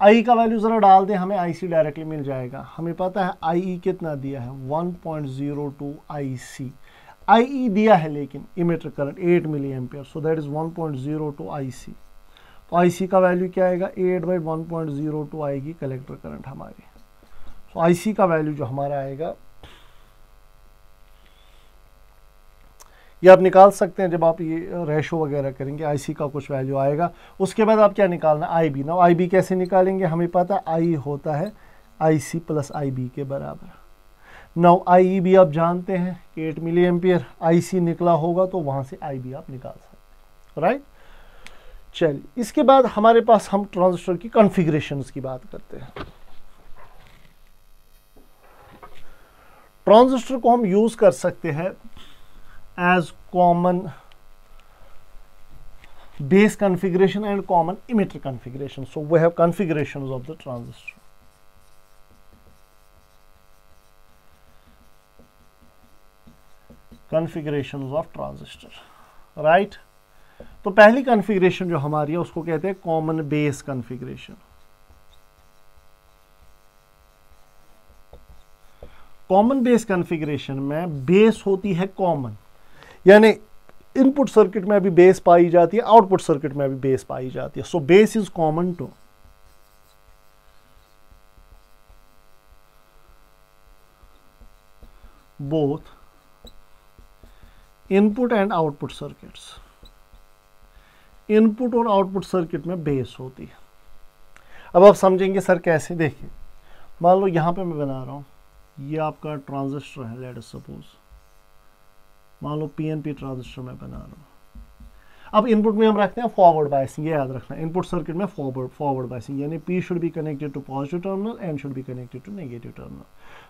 IE का वैल्यू ज़रा डाल दें, हमें IC डायरेक्टली मिल जाएगा। हमें पता है IE कितना दिया है 1.02 IC। IE दिया है लेकिन emitter current 8 milli ampere, so that is 1.02 IC। तो IC का वैल्यू क्या आएगा, 8/1.02 आएगी कलेक्टर करंट हमारी। तो IC का वैल्यू जो हमारा आएगा ये आप निकाल सकते हैं जब आप ये रेशो वगैरह करेंगे, IC का कुछ वैल्यू आएगा। उसके बाद आप क्या निकालना, IB। ना IB कैसे निकालेंगे, हमें पता है I होता है IC + IB के बराबर। नाउ IE भी आप जानते हैं 8 मिली एम्पियर, IC निकला होगा तो वहां से IB आप निकाल सकते हैं, राइट। चलिए इसके बाद हमारे पास हम ट्रांजिस्टर की कॉन्फ़िगरेशंस की बात करते हैं। ट्रांजिस्टर को हम यूज कर सकते हैं as common base configuration and common emitter configuration. So we have configurations of the transistor. Configurations of transistor, right. तो पहली कॉन्फ़िगरेशन जो हमारी है उसको कहते हैं common base configuration. Common base configuration में बेस होती है कॉमन, यानी इनपुट सर्किट में भी बेस पाई जाती है, आउटपुट सर्किट में भी बेस पाई जाती है। So base is common to both input and output circuits. Input और आउटपुट सर्किट में बेस होती है। अब आप समझेंगे सर कैसे, देखिए मान लो यहां पे मैं बना रहा हूं, ये आपका ट्रांजिस्टर है, लेट अस सपोज मान लो PNP ट्रांजिस्टर में बना रहा हूं। अब इनपुट में हम रखते हैं फॉरवर्ड बायसिंग, ये याद रखना, इनपुट सर्किट में फॉरवर्ड बायसिंग, यानी P should be connected to positive terminal, N should be connected to negative terminal.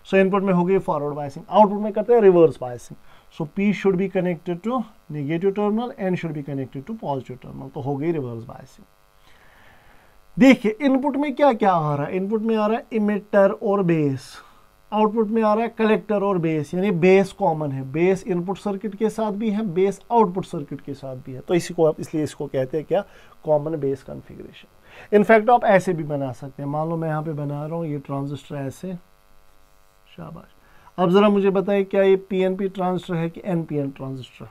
So input में हो गई फॉरवर्ड बायसिंग, आउटपुट में करते हैं reverse biasing. So P should be connected to negative terminal, N should be connected to positive terminal, तो हो गई reverse biasing. देखिए इनपुट में क्या क्या आ रहा है, इनपुट में आ रहा है इमिटर और बेस, आउटपुट में आ रहा है कलेक्टर और बेस, यानी बेस कॉमन है, बेस इनपुट सर्किट के साथ भी है, बेस आउटपुट सर्किट के साथ भी है। तो इसी को आप इसलिए इसको कहते हैं क्या, कॉमन बेस कॉन्फ़िगरेशन। इनफैक्ट आप ऐसे भी बना सकते हैं, मान लो मैं यहाँ पे बना रहा हूँ ये ट्रांजिस्टर ऐसे, शाबाश। अब जरा मुझे बताइए क्या ये PNP ट्रांजिस्टर है कि NPN ट्रांजिस्टर,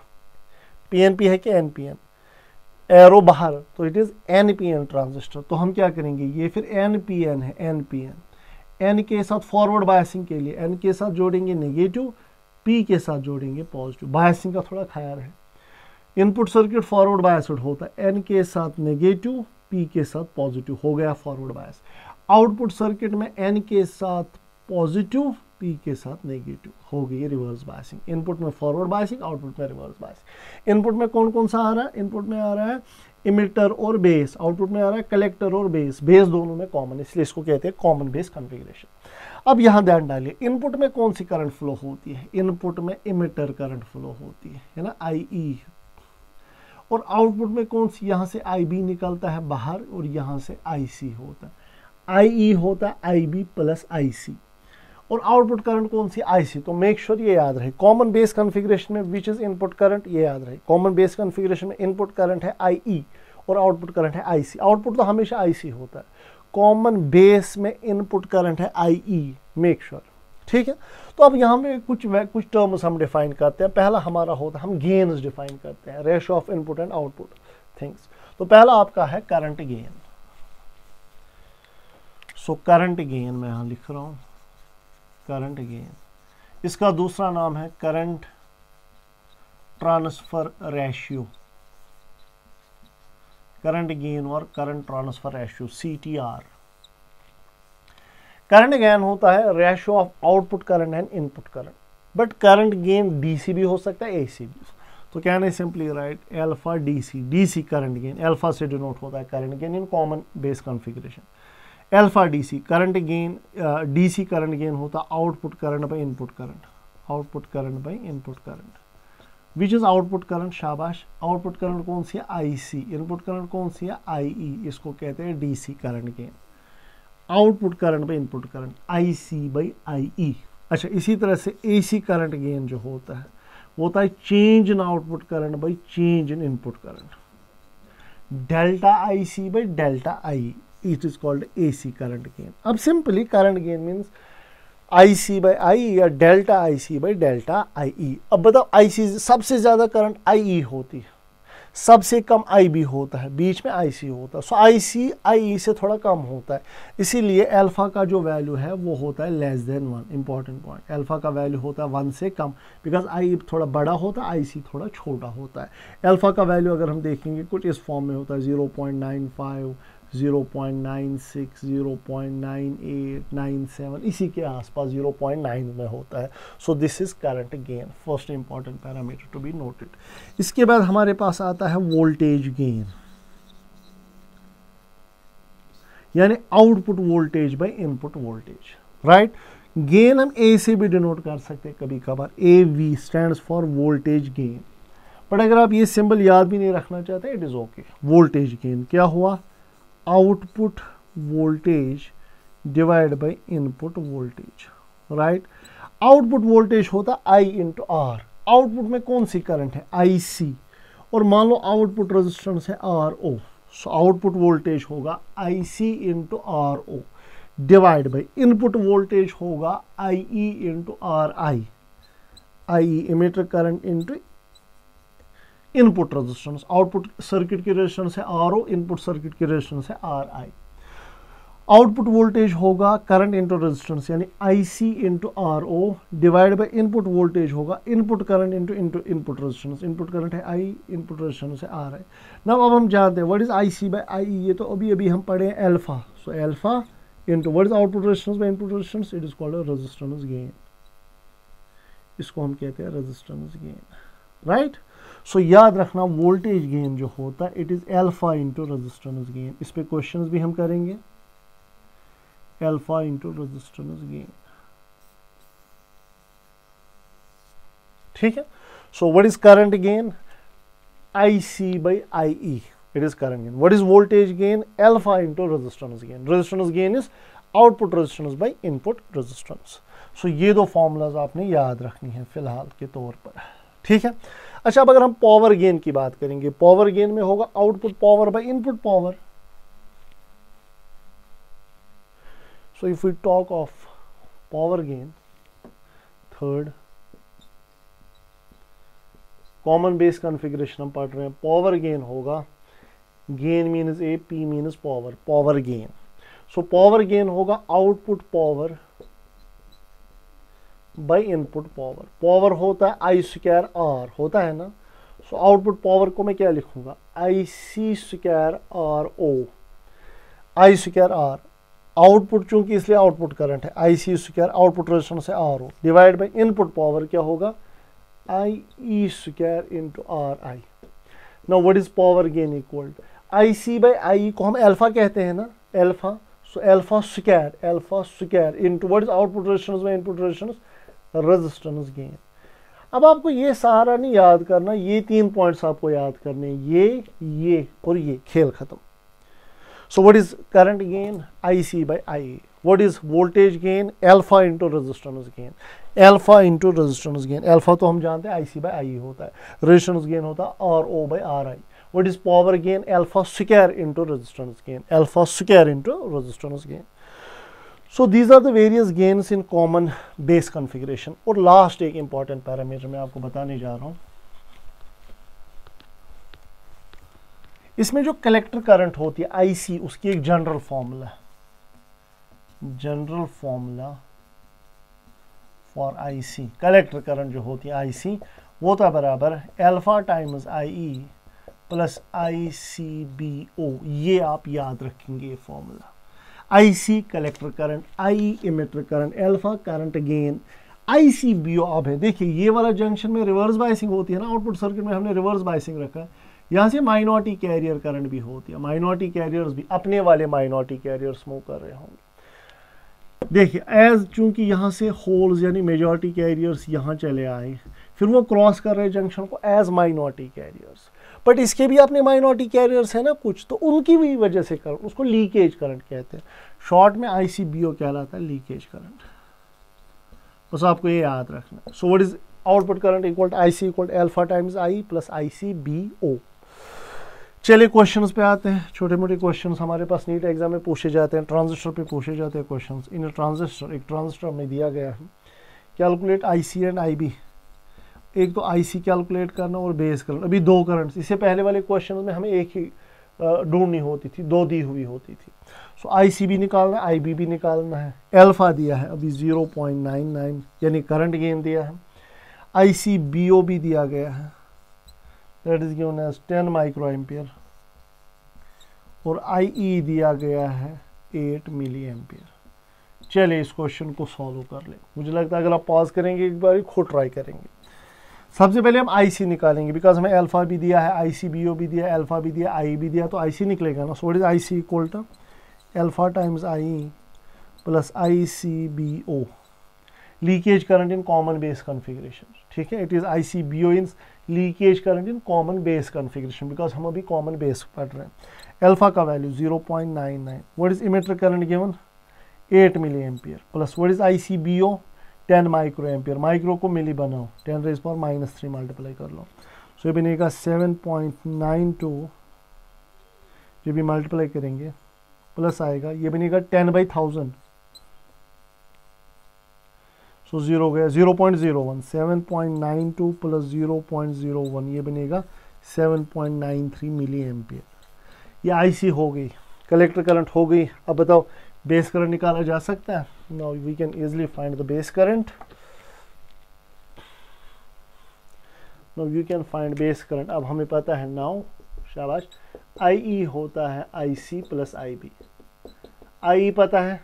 PNP है कि NPN, एरो बाहर, तो इट इज NPN ट्रांजिस्टर। तो हम क्या करेंगे, ये फिर NPN है, NPN, N के साथ फॉरवर्ड बायसिंग के लिए N के साथ जोड़ेंगे नेगेटिव, P के साथ जोड़ेंगे पॉजिटिव। बायसिंग का थोड़ा ख्याल है, इनपुट सर्किट फॉरवर्ड बायस्ड होता है, N के साथ नेगेटिव, P के साथ पॉजिटिव, हो गया फॉरवर्ड बायस। आउटपुट सर्किट में N के साथ पॉजिटिव, P के साथ नेगेटिव, हो गई रिवर्स बायसिंग। इनपुट में फॉरवर्ड बायसिंग, आउटपुट में रिवर्स बायसिंग। इनपुट में कौन कौन सा आ रहा है, इनपुट में आ रहा है इमिटर और बेस, आउटपुट में आ रहा है कलेक्टर और बेस, बेस दोनों में कॉमन, इसलिए इसको कहते हैं कॉमन बेस कॉन्फ़िगरेशन। अब यहां ध्यान डालिए, इनपुट में कौन सी करंट फ्लो होती है, इनपुट में इमिटर करंट फ्लो होती है ना, IE, और आउटपुट में कौन सी, यहां से IB निकलता है बाहर और यहां से IC होता है। IE होता है IB प्लस IC, और आउटपुट करंट कौन सी IC। तो मेक श्योर ये याद रहे, कॉमन बेस कॉन्फ़िगरेशन में विच इज इनपुट करंट, ये याद रहे, कॉमन बेस कॉन्फ़िगरेशन में इनपुट करंट है IE और आउटपुट करंट है IC। आउटपुट तो हमेशा IC होता है, कॉमन बेस में इनपुट करंट है IE, मेक श्योर, ठीक है। तो अब यहाँ पे कुछ टर्म्स हम डिफाइन करते हैं। पहला हमारा होता है, हम गेन्स डिफाइन करते हैं, ratio of input and output things. तो पहला आपका है current gain. So current gain मैं यहाँ लिख रहा हूँ, करंट गेन। इसका दूसरा नाम है current transfer ratio, current gain और current transfer ratio CTR। Current gain होता है ratio of output current and input current, but current gain DC भी हो सकता है AC भी। तो can I simply write alpha DC current gain, alpha से डिनोट होता है current gain in common base configuration. Alpha DC current gain, DC current gain होता है output current by input current, output current by input current. Which is output current, शाबाश। Output current कौन सी है IC, input current कौन सी है IE, इसको कहते हैं DC current gain. Output current by input current IC by IE। अच्छा, इसी तरह से AC करंट गेन जो होता है वो होता है change in output current by change in input current, delta IC बाई delta IE, it is called AC current gain. अब simply current gain means IC by IE या डेल्टा IC बाई डेल्टा IE। अब बताओ IC सबसे ज्यादा current IE होती है, सबसे कम IB होता है, बीच में IC होता है। सो IC IE से थोड़ा कम होता है, इसीलिए अल्फा का जो वैल्यू है वो होता है less than 1। Important point, alpha का वैल्यू होता है 1 से कम, बिकॉज IE थोड़ा बड़ा होता है, IC थोड़ा छोटा होता है। अल्फा का वैल्यू अगर हम देखेंगे कुछ इस फॉर्म में होता है 0.95, 0.96, 0.98, 97, इसी के आसपास 0.9 में होता है। So this is current gain, first important parameter to be noted. इसके बाद हमारे पास आता है वोल्टेज गेन, यानी output voltage by input voltage, right. Gain हम A से भी डिनोट कर सकते हैं कभी कभार, AV stands for voltage gain, but अगर आप ये सिंबल याद भी नहीं रखना चाहते it is okay. Voltage gain क्या हुआ, output voltage divide by input voltage, right. Output voltage होता I इंटू R, आउटपुट में कौन सी करंट है IC, और मान लो आउटपुट रेजिस्टेंस है RO, सो आउटपुट वोल्टेज होगा IC into RO divide by input voltage होगा IE into RI, IE emitter current into input resistance. Output circuit की resistance है RO, इनपुट सर्किट की resistance है RI। Output voltage होगा current into resistance यानी IC into RO divide by input voltage होगा input current into input resistance. Input current है I, input resistance है RI। Now अब हम जानते हैं what is IC bye IE, ये तो अभी हम पढ़े हैं alpha. So alpha into what is output resistance by input resistance, it is called resistance gain, इसको हम कहते हैं रेजिस्टेंस गेन, राइट। सो याद रखना वोल्टेज गेन जो होता है it is alpha into resistance gain. इस पे क्वेश्चंस भी हम करेंगे, अल्फा इंटू रेजिस्टेंस गेन, ठीक है। So what is current gain, IC by IE, it is current gain. What is voltage gain, alpha into resistance gain. Resistance gain is output resistance by input resistance. So ये दो formulas आपने याद रखनी है फिलहाल के तौर पर, ठीक है। अच्छा, अब अगर हम पावर गेन की बात करेंगे, पावर गेन में होगा output power by input power. So if we talk of power gain, third common base configuration हम पढ़ रहे हैं, पावर गेन होगा, gain means A, P means power, power gain. So power gain होगा output power by input power. Power होता है I square R, होता है ना। सो आउटपुट पावर को मैं क्या लिखूंगा, IC square RO, I square R। Output चूंकि इसलिए आउटपुट करंट है IC स्क्वायर, आउटपुट रेजिस्टेंस है RO divide by input power क्या होगा IE square into RI। Now what is power gain equal, IC bye IE को हम alpha कहते हैं ना, alpha. So alpha square into what is output resistance by input resistance, resistance gain. अब आपको ये सारा नहीं याद करना, ये 3 पॉइंट्स आपको याद करने, ये और ये, खेल खत्म। So what is current gain? IC by IE. What is voltage gain? Alpha into resistance gain. Alpha into resistance gain. Alpha तो हम जानते हैं IC by IE होता है. Resistance gain होता है RO by RI. What is power gain? Alpha square into resistance gain. Alpha square into resistance gain. So these are the various gains in common base configuration. और last एक important parameter मैं आपको बताने जा रहा हूँ. इसमें जो कलेक्टर करंट होती है IC, उसकी एक general formula for IC. Collector current जो होती है IC वो था बराबर alpha times IE plus ICBO. ये आप याद रखेंगे ये formula. IC collector current, IE emitter current, alpha current gain, ICBO अब है. देखिए ये वाला जंक्शन में रिवर्स बाइसिंग होती है ना, आउटपुट सर्किट में हमने रिवर्स बाइसिंग रखा है. यहाँ से माइनॉरिटी कैरियर करंट भी होती है. माइनॉरिटी कैरियर्स भी अपने वाले माइनॉरिटी कैरियर्स मूव कर रहे होंगे. देखिए एज चूंकि यहाँ से होल्स यानी मेजॉरिटी कैरियर्स यहाँ चले आए, फिर वो क्रॉस कर रहे जंक्शन को एज माइनॉरिटी कैरियर्स. बट इसके भी अपने माइनॉरिटी कैरियर्स है ना कुछ, तो उनकी भी वजह से करंट, उसको लीकेज करंट कहते हैं. शॉर्ट में ICBO कहलाता है, लीकेज करंट. बस आपको ये याद रखना है. So what is output current equal to IC equal to alpha times IE plus ICBO. चलिए क्वेश्चंस पे आते हैं. छोटे मोटे क्वेश्चंस हमारे पास नीट एग्जाम में पूछे जाते हैं, ट्रांजिस्टर पे पूछे जाते हैं क्वेश्चंस. इन ट्रांजिस्टर, एक ट्रांजिस्टर हमें दिया गया है, कैलकुलेट IC एंड IB. एक तो IC कैलकुलेट करना और बेस करंट. अभी दो करंट्स, इससे पहले वाले क्वेश्चन में हमें एक ही ढूंढनी होती थी, दो दी हुई होती थी. सो IC भी निकालना है, IB भी निकालना है. अल्फा दिया है अभी 0.99 यानी करंट गेन दिया है. ICBO भी दिया गया है, that is given as 10 micro ampere. और IE दिया गया है 8 मिली एम्पियर. चलिए इस क्वेश्चन को सॉल्व कर ले. मुझे लगता है अगर आप पॉज करेंगे एक बार खुद ट्राई करेंगे. सबसे पहले हम IC निकालेंगे, बिकॉज हमें अल्फा भी दिया है, ICBO भी दिया, अल्फा भी दिया, IE भी दिया, तो IC निकलेगा ना. So what is IC equal to alpha times IE plus ICBO. Leakage current in common base configuration. ठीक है, it is ICBO in leakage current in common base configuration, because हम अभी कॉमन बेस पढ़ रहे हैं. Alpha का value 0.99. What is emitter current given 8 milli ampere plus what is ICBO 10 micro ampere. Micro को milli बनाओ, 10 रेज़ पावर -3 मल्टीप्लाई कर लो. सो ये बनेगा 7.92. ये भी मल्टीप्लाई करेंगे प्लस आएगा, ये बनेगा 10/1000. सो 0 गया 0.01. 7.92 प्लस 0.01 ये बनेगा 7.93 मिली एम्पियर. ये IC हो गई, कलेक्टर करंट हो गई. अब बताओ बेस करंट निकाला जा सकता है. Now we can easily find the base current. Now you can find base current. अब हमें पता है, नाउ शाबाश, IE होता है IC प्लस IB. IE पता है,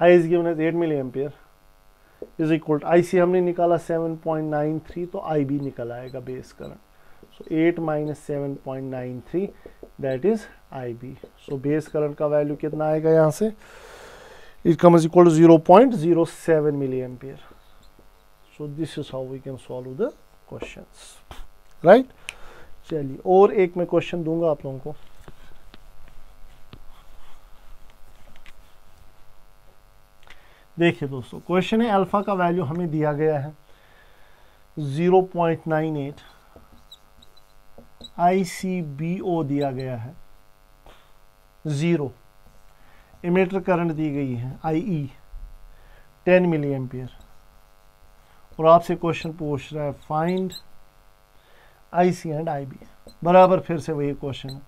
I is given as 8 milli ampere is equal to IC हमने निकाला 7.93, तो IB निकल आएगा base current. So 8 minus 7.93 that is IB. So base current का वैल्यू कितना आएगा यहाँ से, it comes equal to 0.07 milli ampere. So this is how we can solve the questions, right. चलिए और एक मैं क्वेश्चन दूंगा आप लोगों को. देखिए दोस्तों, क्वेश्चन है अल्फा का वैल्यू हमें दिया गया है 0.98. ICBO दिया गया है 0. इमिटर करंट दी गई है IE 10 मिली एम्पियर. और आपसे क्वेश्चन पूछ रहा है फाइंड IC एंड IB. बराबर फिर से वही क्वेश्चन है.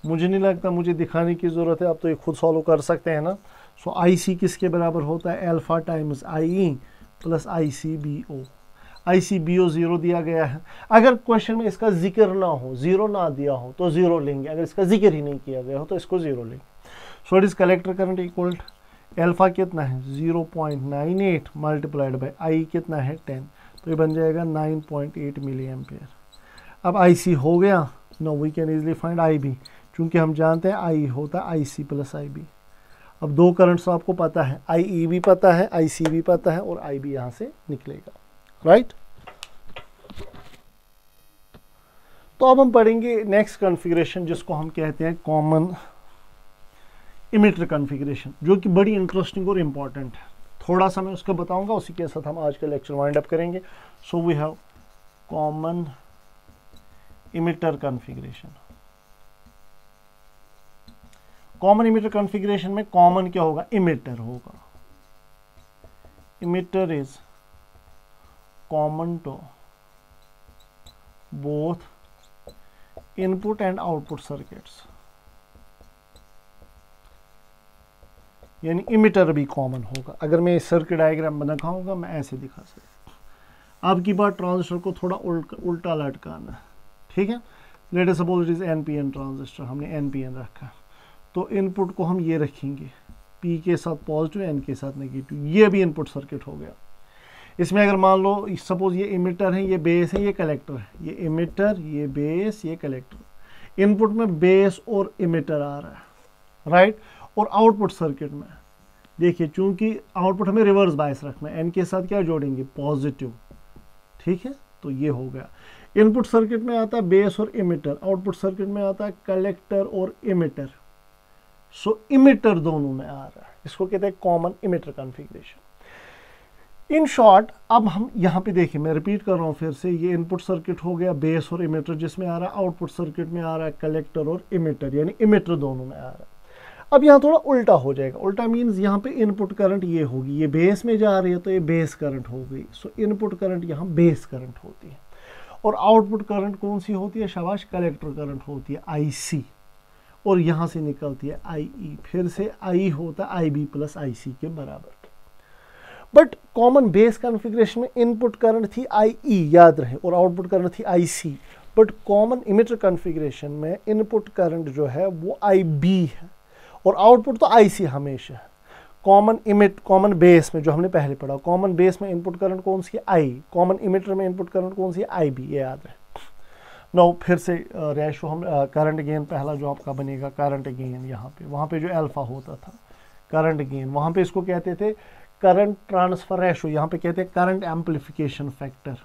मुझे नहीं लगता मुझे दिखाने की ज़रूरत है, आप तो ये खुद सॉल्व कर सकते हैं ना. सो IC किसके बराबर होता है, alpha times IE plus ICBO. ICBO 0 दिया गया है. अगर क्वेश्चन में इसका जिक्र ना हो, 0 ना दिया हो तो 0 लेंगे. अगर इसका जिक्र ही नहीं किया गया हो तो इसको 0 लेंगे. So it is collector current equal alpha कितना है 0.98 मल्टीप्लाइड बाय I कितना है 10, तो ये बन जाएगा 9.8 मिली एम्पियर. अब IC हो गया. No we can easily find IB, क्योंकि हम जानते हैं I होता है IC प्लस IB. अब दो करंट्स आपको पता है, IE भी पता है, IC भी पता है, और IB यहाँ से निकलेगा, राइट. तो अब हम पढ़ेंगे नेक्स्ट कॉन्फ़िगरेशन, जिसको हम कहते हैं कॉमन इमिटर कॉन्फ़िगरेशन, जो कि बड़ी इंटरेस्टिंग और इम्पॉर्टेंट है। थोड़ा सा मैं उसको बताऊंगा, उसी के साथ हम आज का लेक्चर वाइंड अप करेंगे। So we have common emitter configuration. Common emitter configuration में कॉमन क्या होगा? इमिटर होगा। Emitter is common to both input and output circuits, यानी इमिटर भी कॉमन होगा। अगर मैं सर्किट डायग्राम दिखाऊंगा, मैं ऐसे दिखा सकता। आपकी बात ट्रांजिस्टर को थोड़ा उल्टा लटकाना है, ठीक है। Let us suppose it is NPN transistor, हमने एनपीएन रखा, तो इनपुट को हम ये रखेंगे, पी के साथ पॉजिटिव, एन के साथ नेगेटिव। ये भी इनपुट सर्किट हो गया। इसमें अगर मान लो सपोज ये इमिटर है, ये बेस है, ये कलेक्टर है, ये इमिटर, ये बेस, ये कलेक्टर। इनपुट में बेस और इमिटर आ रहा है, राइट। और आउटपुट सर्किट में देखिए, चूंकि आउटपुट हमें रिवर्स बायस रखना है, एन के साथ क्या जोड़ेंगे? पॉजिटिव, ठीक है। तो ये हो गया। इनपुट सर्किट में आता है बेस और इमिटर, आउटपुट सर्किट में आता है कलेक्टर और इमिटर। सो इमिटर दोनों में आ रहा है, इसको कहते हैं common emitter configuration. In short, अब हम यहाँ पे देखिए, मैं रिपीट कर रहा हूँ फिर से, ये इनपुट सर्किट हो गया बेस और इमिटर जिसमें आ रहा है, आउटपुट सर्किट में आ रहा है कलेक्टर और इमिटर, यानी इमिटर दोनों में आ रहा है। अब यहाँ थोड़ा उल्टा हो जाएगा। उल्टा मीन्स यहाँ पे इनपुट करंट ये होगी, ये बेस में जा रही है तो ये बेस करंट हो गई। सो इनपुट करंट यहाँ बेस करंट होती है, और आउटपुट करंट कौन सी होती है? शाबाश, कलेक्टर करंट होती है, आईसी। और यहाँ से निकलती है आईई, फिर से आई होता है आईबी प्लस आईसी के बराबर। बट कॉमन बेस कॉन्फ़िगरेशन में इनपुट करंट थी आईई, याद रहे, और आउटपुट करंट थी IC. But common emitter configuration में इनपुट करंट जो है वो आईबी है, और आउटपुट तो आईसी हमेशा है। कॉमन बेस में जो हमने पहले पढ़ा, कॉमन बेस में इनपुट करंट कौन सी है? आई। कॉमन इमिटर में इनपुट करंट कौन सी है? आईबी, ये याद है। नो फिर से रेशो हम करंट गेन, पहला जो आपका बनेगा करंट गेन, यहाँ पे वहाँ पे जो अल्फा होता था करंट गेन, वहाँ पे इसको कहते थे करंट ट्रांसफर रेशो, यहाँ पे कहते हैं current amplification factor,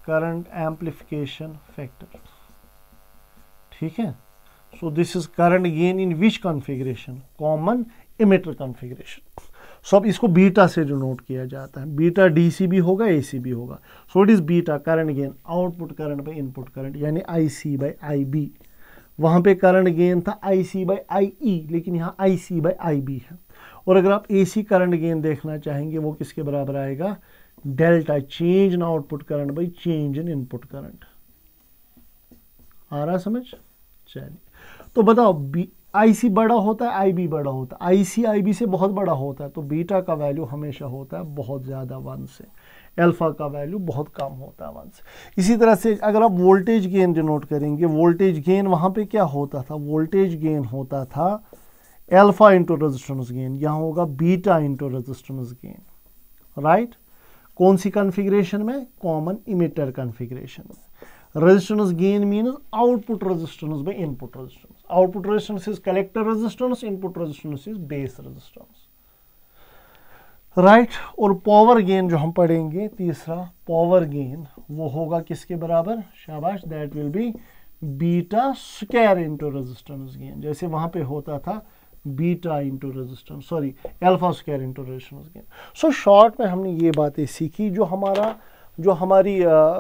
current amplification factor, ठीक है। So this is current gain in which configuration? Common emitter configuration. So अब इसको बीटा से जो नोट किया जाता है, बीटा डीसी भी होगा, एसी भी होगा। So it is beta current gain output current by input current, यानी आईसी बाय आईबी। वहां पे करंट गेन था आईसी बाय आईई, लेकिन यहाँ आईसी बाय आईबी है। और अगर आप एसी करंट गेन देखना चाहेंगे, वो किसके बराबर आएगा? Delta, change in output current by change in input current. आ रहा समझ? चलिए, तो बताओ, आईसी बड़ा होता है, आईबी बड़ा होता है, आईसी आईबी से बहुत बड़ा होता है, तो बीटा का वैल्यू हमेशा होता है बहुत ज़्यादा 1 से, अल्फा का वैल्यू बहुत कम होता है 1 से। इसी तरह से अगर आप वोल्टेज गेन डिनोट करेंगे, वोल्टेज गेन वहाँ पे क्या होता था? वोल्टेज गेन होता था अल्फा इंटू रेजिस्टेंस गेन, यहाँ होगा beta into resistance gain, right. कौन सी कॉन्फ़िगरेशन में? कॉमन इमिटर कॉन्फ़िगरेशन में। Resistance gain means output resistance by input resistance. Output resistance is collector resistance, input resistance is base resistance. Right? और power gain जो हम पढ़ेंगे तीसरा, पावर गेन वो होगा किसके बराबर? शाबाश, that will be beta square into resistance gain, जैसे वहां पे होता था beta into resistance, sorry alpha square into resistance gain. So short में हमने ये बातें सीखी, जो हमारी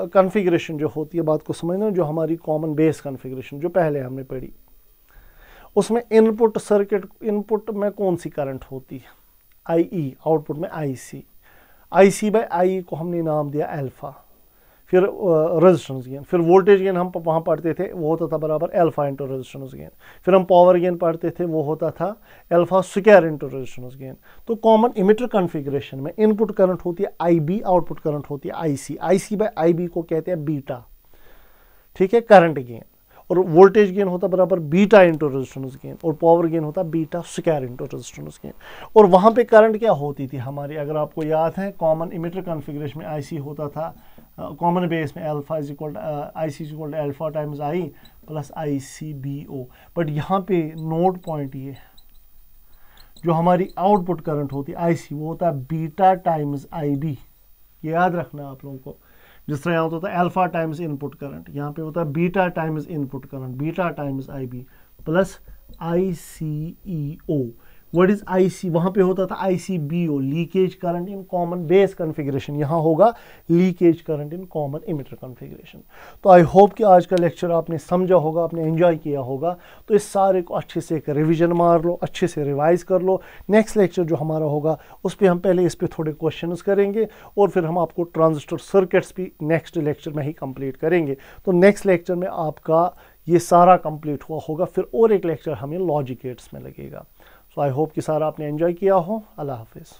कॉन्फ़िगरेशन जो होती है, बात को समझना, जो हमारी कॉमन बेस कॉन्फ़िगरेशन जो पहले हमने पढ़ी, उसमें इनपुट सर्किट, इनपुट में कौन सी करंट होती है? आईई, आउटपुट में आईसी, आईसी बाय आई को हमने नाम दिया अल्फा। फिर रेजिस्टेंस गेन, फिर वोल्टेज गेन हम वहाँ पढ़ते थे, वो होता था बराबर अल्फा इंटू रेजिस्टेंस गेन। फिर हम पावर गेन पढ़ते थे, वो होता था alpha square into resistance gain. तो कॉमन इमिटर कॉन्फ़िगरेशन में इनपुट करंट होती है आईबी, आउटपुट करंट होती है आईसी। आईसी बाय आईबी को कहते हैं बीटा, ठीक है, करंट गेन। और वोल्टेज गेन होता बराबर बीटा इंटू रेजिस्टेंस गेन, और पावर गेन होता beta square into resistance gain. और वहाँ पे करंट क्या होती थी हमारी? अगर आपको याद है, कॉमन इमिटर कॉन्फ़िगरेशन में आईसी होता था, कॉमन बेस में alpha is equal IC is equal alpha times I plus ICBO. But यहाँ पे नोट पॉइंट ये, जो हमारी आउटपुट करंट होती है आईसी, वो होता है बीटा टाइम्स आईबी। याद रखना आप लोगों को, जिस तरह यहाँ होता है अल्फा टाइम्स इनपुट करंट, यहाँ पे होता है beta times input current, beta times IB plus ICEO। What is IC, वहां पे होता था ICBO, leakage current in common base configuration, यहाँ होगा leakage current in common emitter configuration. तो आई होप कि आज का लेक्चर आपने समझा होगा, आपने एंजॉय किया होगा। तो इस सारे को अच्छे से एक रिवीजन मार लो, अच्छे से रिवाइज कर लो। नेक्स्ट लेक्चर जो हमारा होगा उस पर हम पहले इस पर थोड़े क्वेश्चंस करेंगे और फिर हम आपको ट्रांजिस्टर सर्किट्स भी नेक्स्ट लेक्चर में ही कंप्लीट करेंगे। तो नेक्स्ट लेक्चर में आपका ये सारा कंप्लीट हुआ होगा, फिर और एक लेक्चर हमें लॉजिक गेट्स में लगेगा। सो आई होप कि सारा आपने एंजॉय किया हो। अल्लाह हाफिज़।